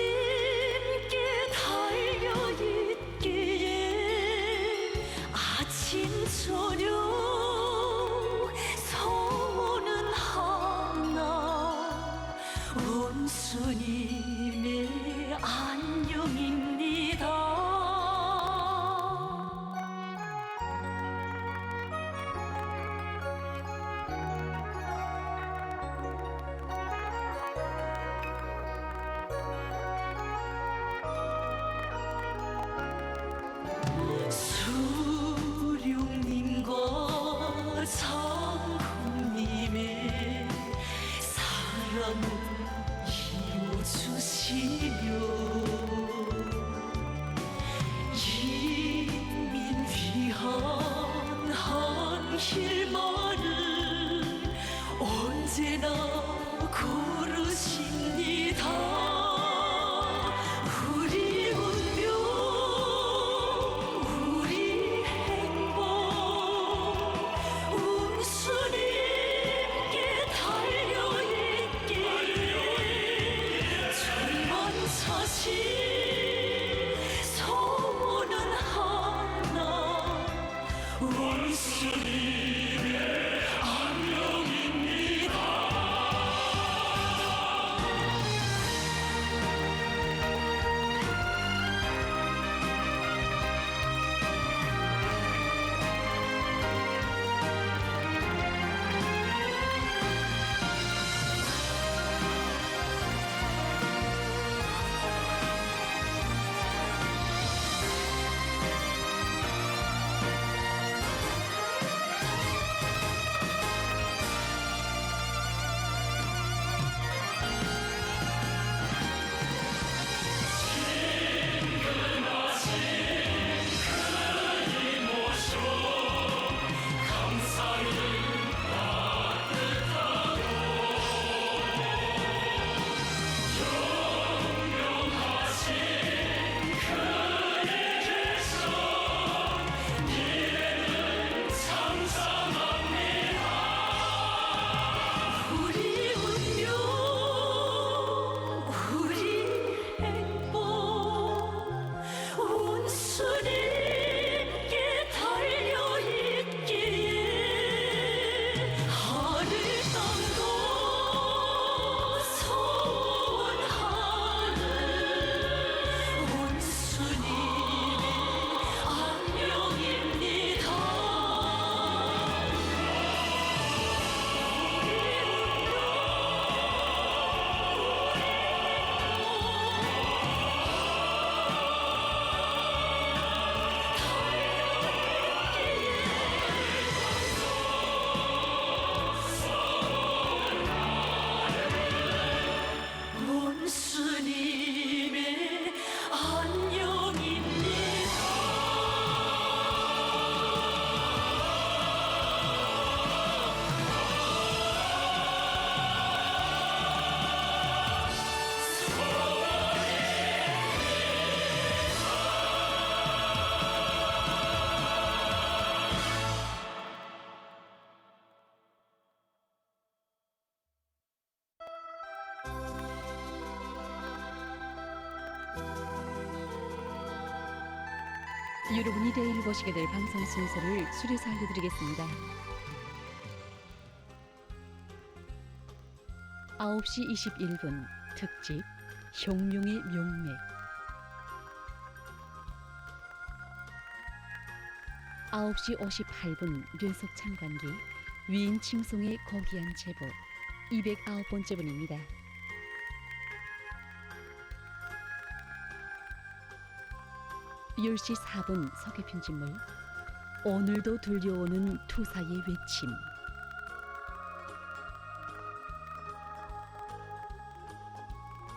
S1: 달려있기에 아침 저녁 소원은 하나 운수님의 안녕입니다. 수룡님과 장군님의 사랑을 이어주시며 인민 위한 한 길만을 언제나 고르십니다. 우리 운명 우리 행복 운수님께 달려있기에 줄만 차신 소원은 하나 운수님의 안녕입니다. 우리 운명 우리 행복 운수님께 달려있기에 하늘 땅과 소원하는 운수님의 안녕입니다. 원수님의 안녕입니다.
S13: 여러분이 내일 보시게 될 방송 순서를 줄여서 알려드리겠습니다. 9시 21분 특집 혁명의 명맥 9시 58분 뇌속 참관기 위인 칭송의 고귀한 제보 209번째 분입니다. 10시 4분 석회 편집물 오늘도 들려오는 투사의 외침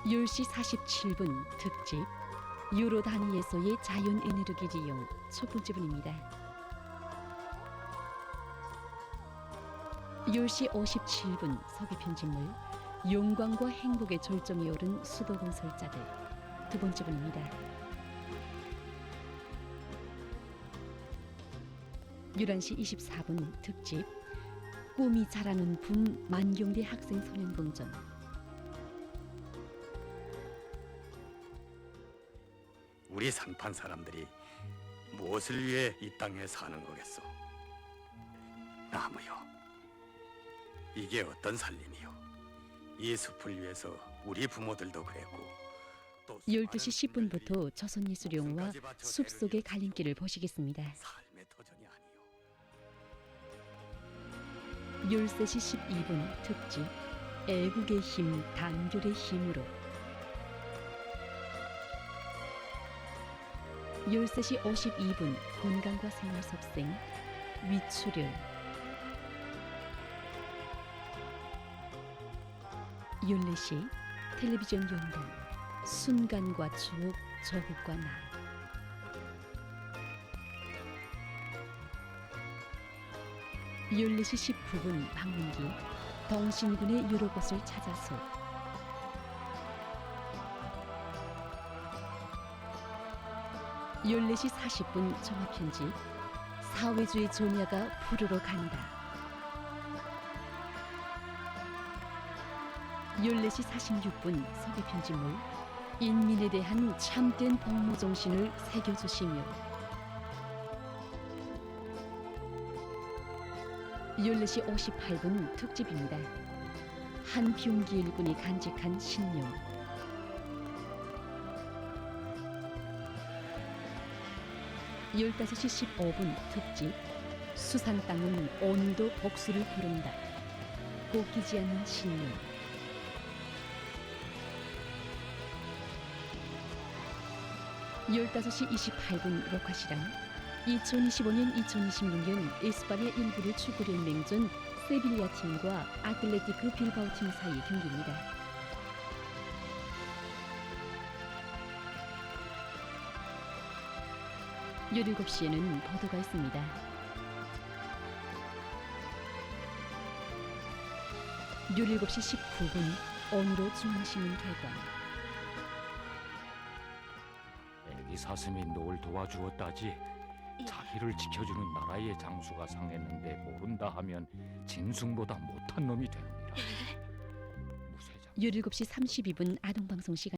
S1: 10시 47분 특집 유로 단위에서의 자연 에너지 이용 첫 번째 분입니다. 10시 57분 서기 편집물 영광과 행복의 절정에 오른 수도 건설자들 두 번째 분입니다. 11시 24분 특집 꿈이 자라는 붐 만경대 학생 소년공전
S14: 우리 상판 사람들이 무엇을 위해 이 땅에 사는 거겠소? 나무요. 이게 어떤 살림이요? 이 숲을 위해서 우리 부모들도 그랬고 또
S1: 12시 10분부터 조선예술영화 숲속의 갈림길을 보시겠습니다.
S14: 삶의 터전이 아니요.
S1: 13시 12분 특집 애국의 힘 단결의 힘으로 13시 52분 건강과 생활 속생 위출혈 14시 텔레비전 연단 순간과 추억 저국과 나 14시 19분 방문기 덩신군의 여러 곳을 찾아서 14시 40분 종합편집 사회주의 조냐가 푸르러 간다 14시 46분 서계편집물 인민에 대한 참된 복무정신을 새겨주시며 14시 58분 특집입니다. 한비용기 일군이 간직한 신용 15시 15분 특집 수산 땅은 오늘도 복수를 부른다. 꺾이지 않는 신용 15시 28분 로카시랑 2025년 2026년 에스파냐 일부르 축구연맹전 세빌리아 팀과 아틀레티크 빌바오 팀 사이 경기입니다. 17시에는 보도가 있습니다. 17시 19분 오늘의 중앙시민회관
S15: 애기 사슴이 널 도와주었다지. 자기를 지켜주는 나라의 장수가 상했는데 모른다 하면 짐승보다 못한 놈이 되느니라.
S1: 17시 32분 아동방송 시간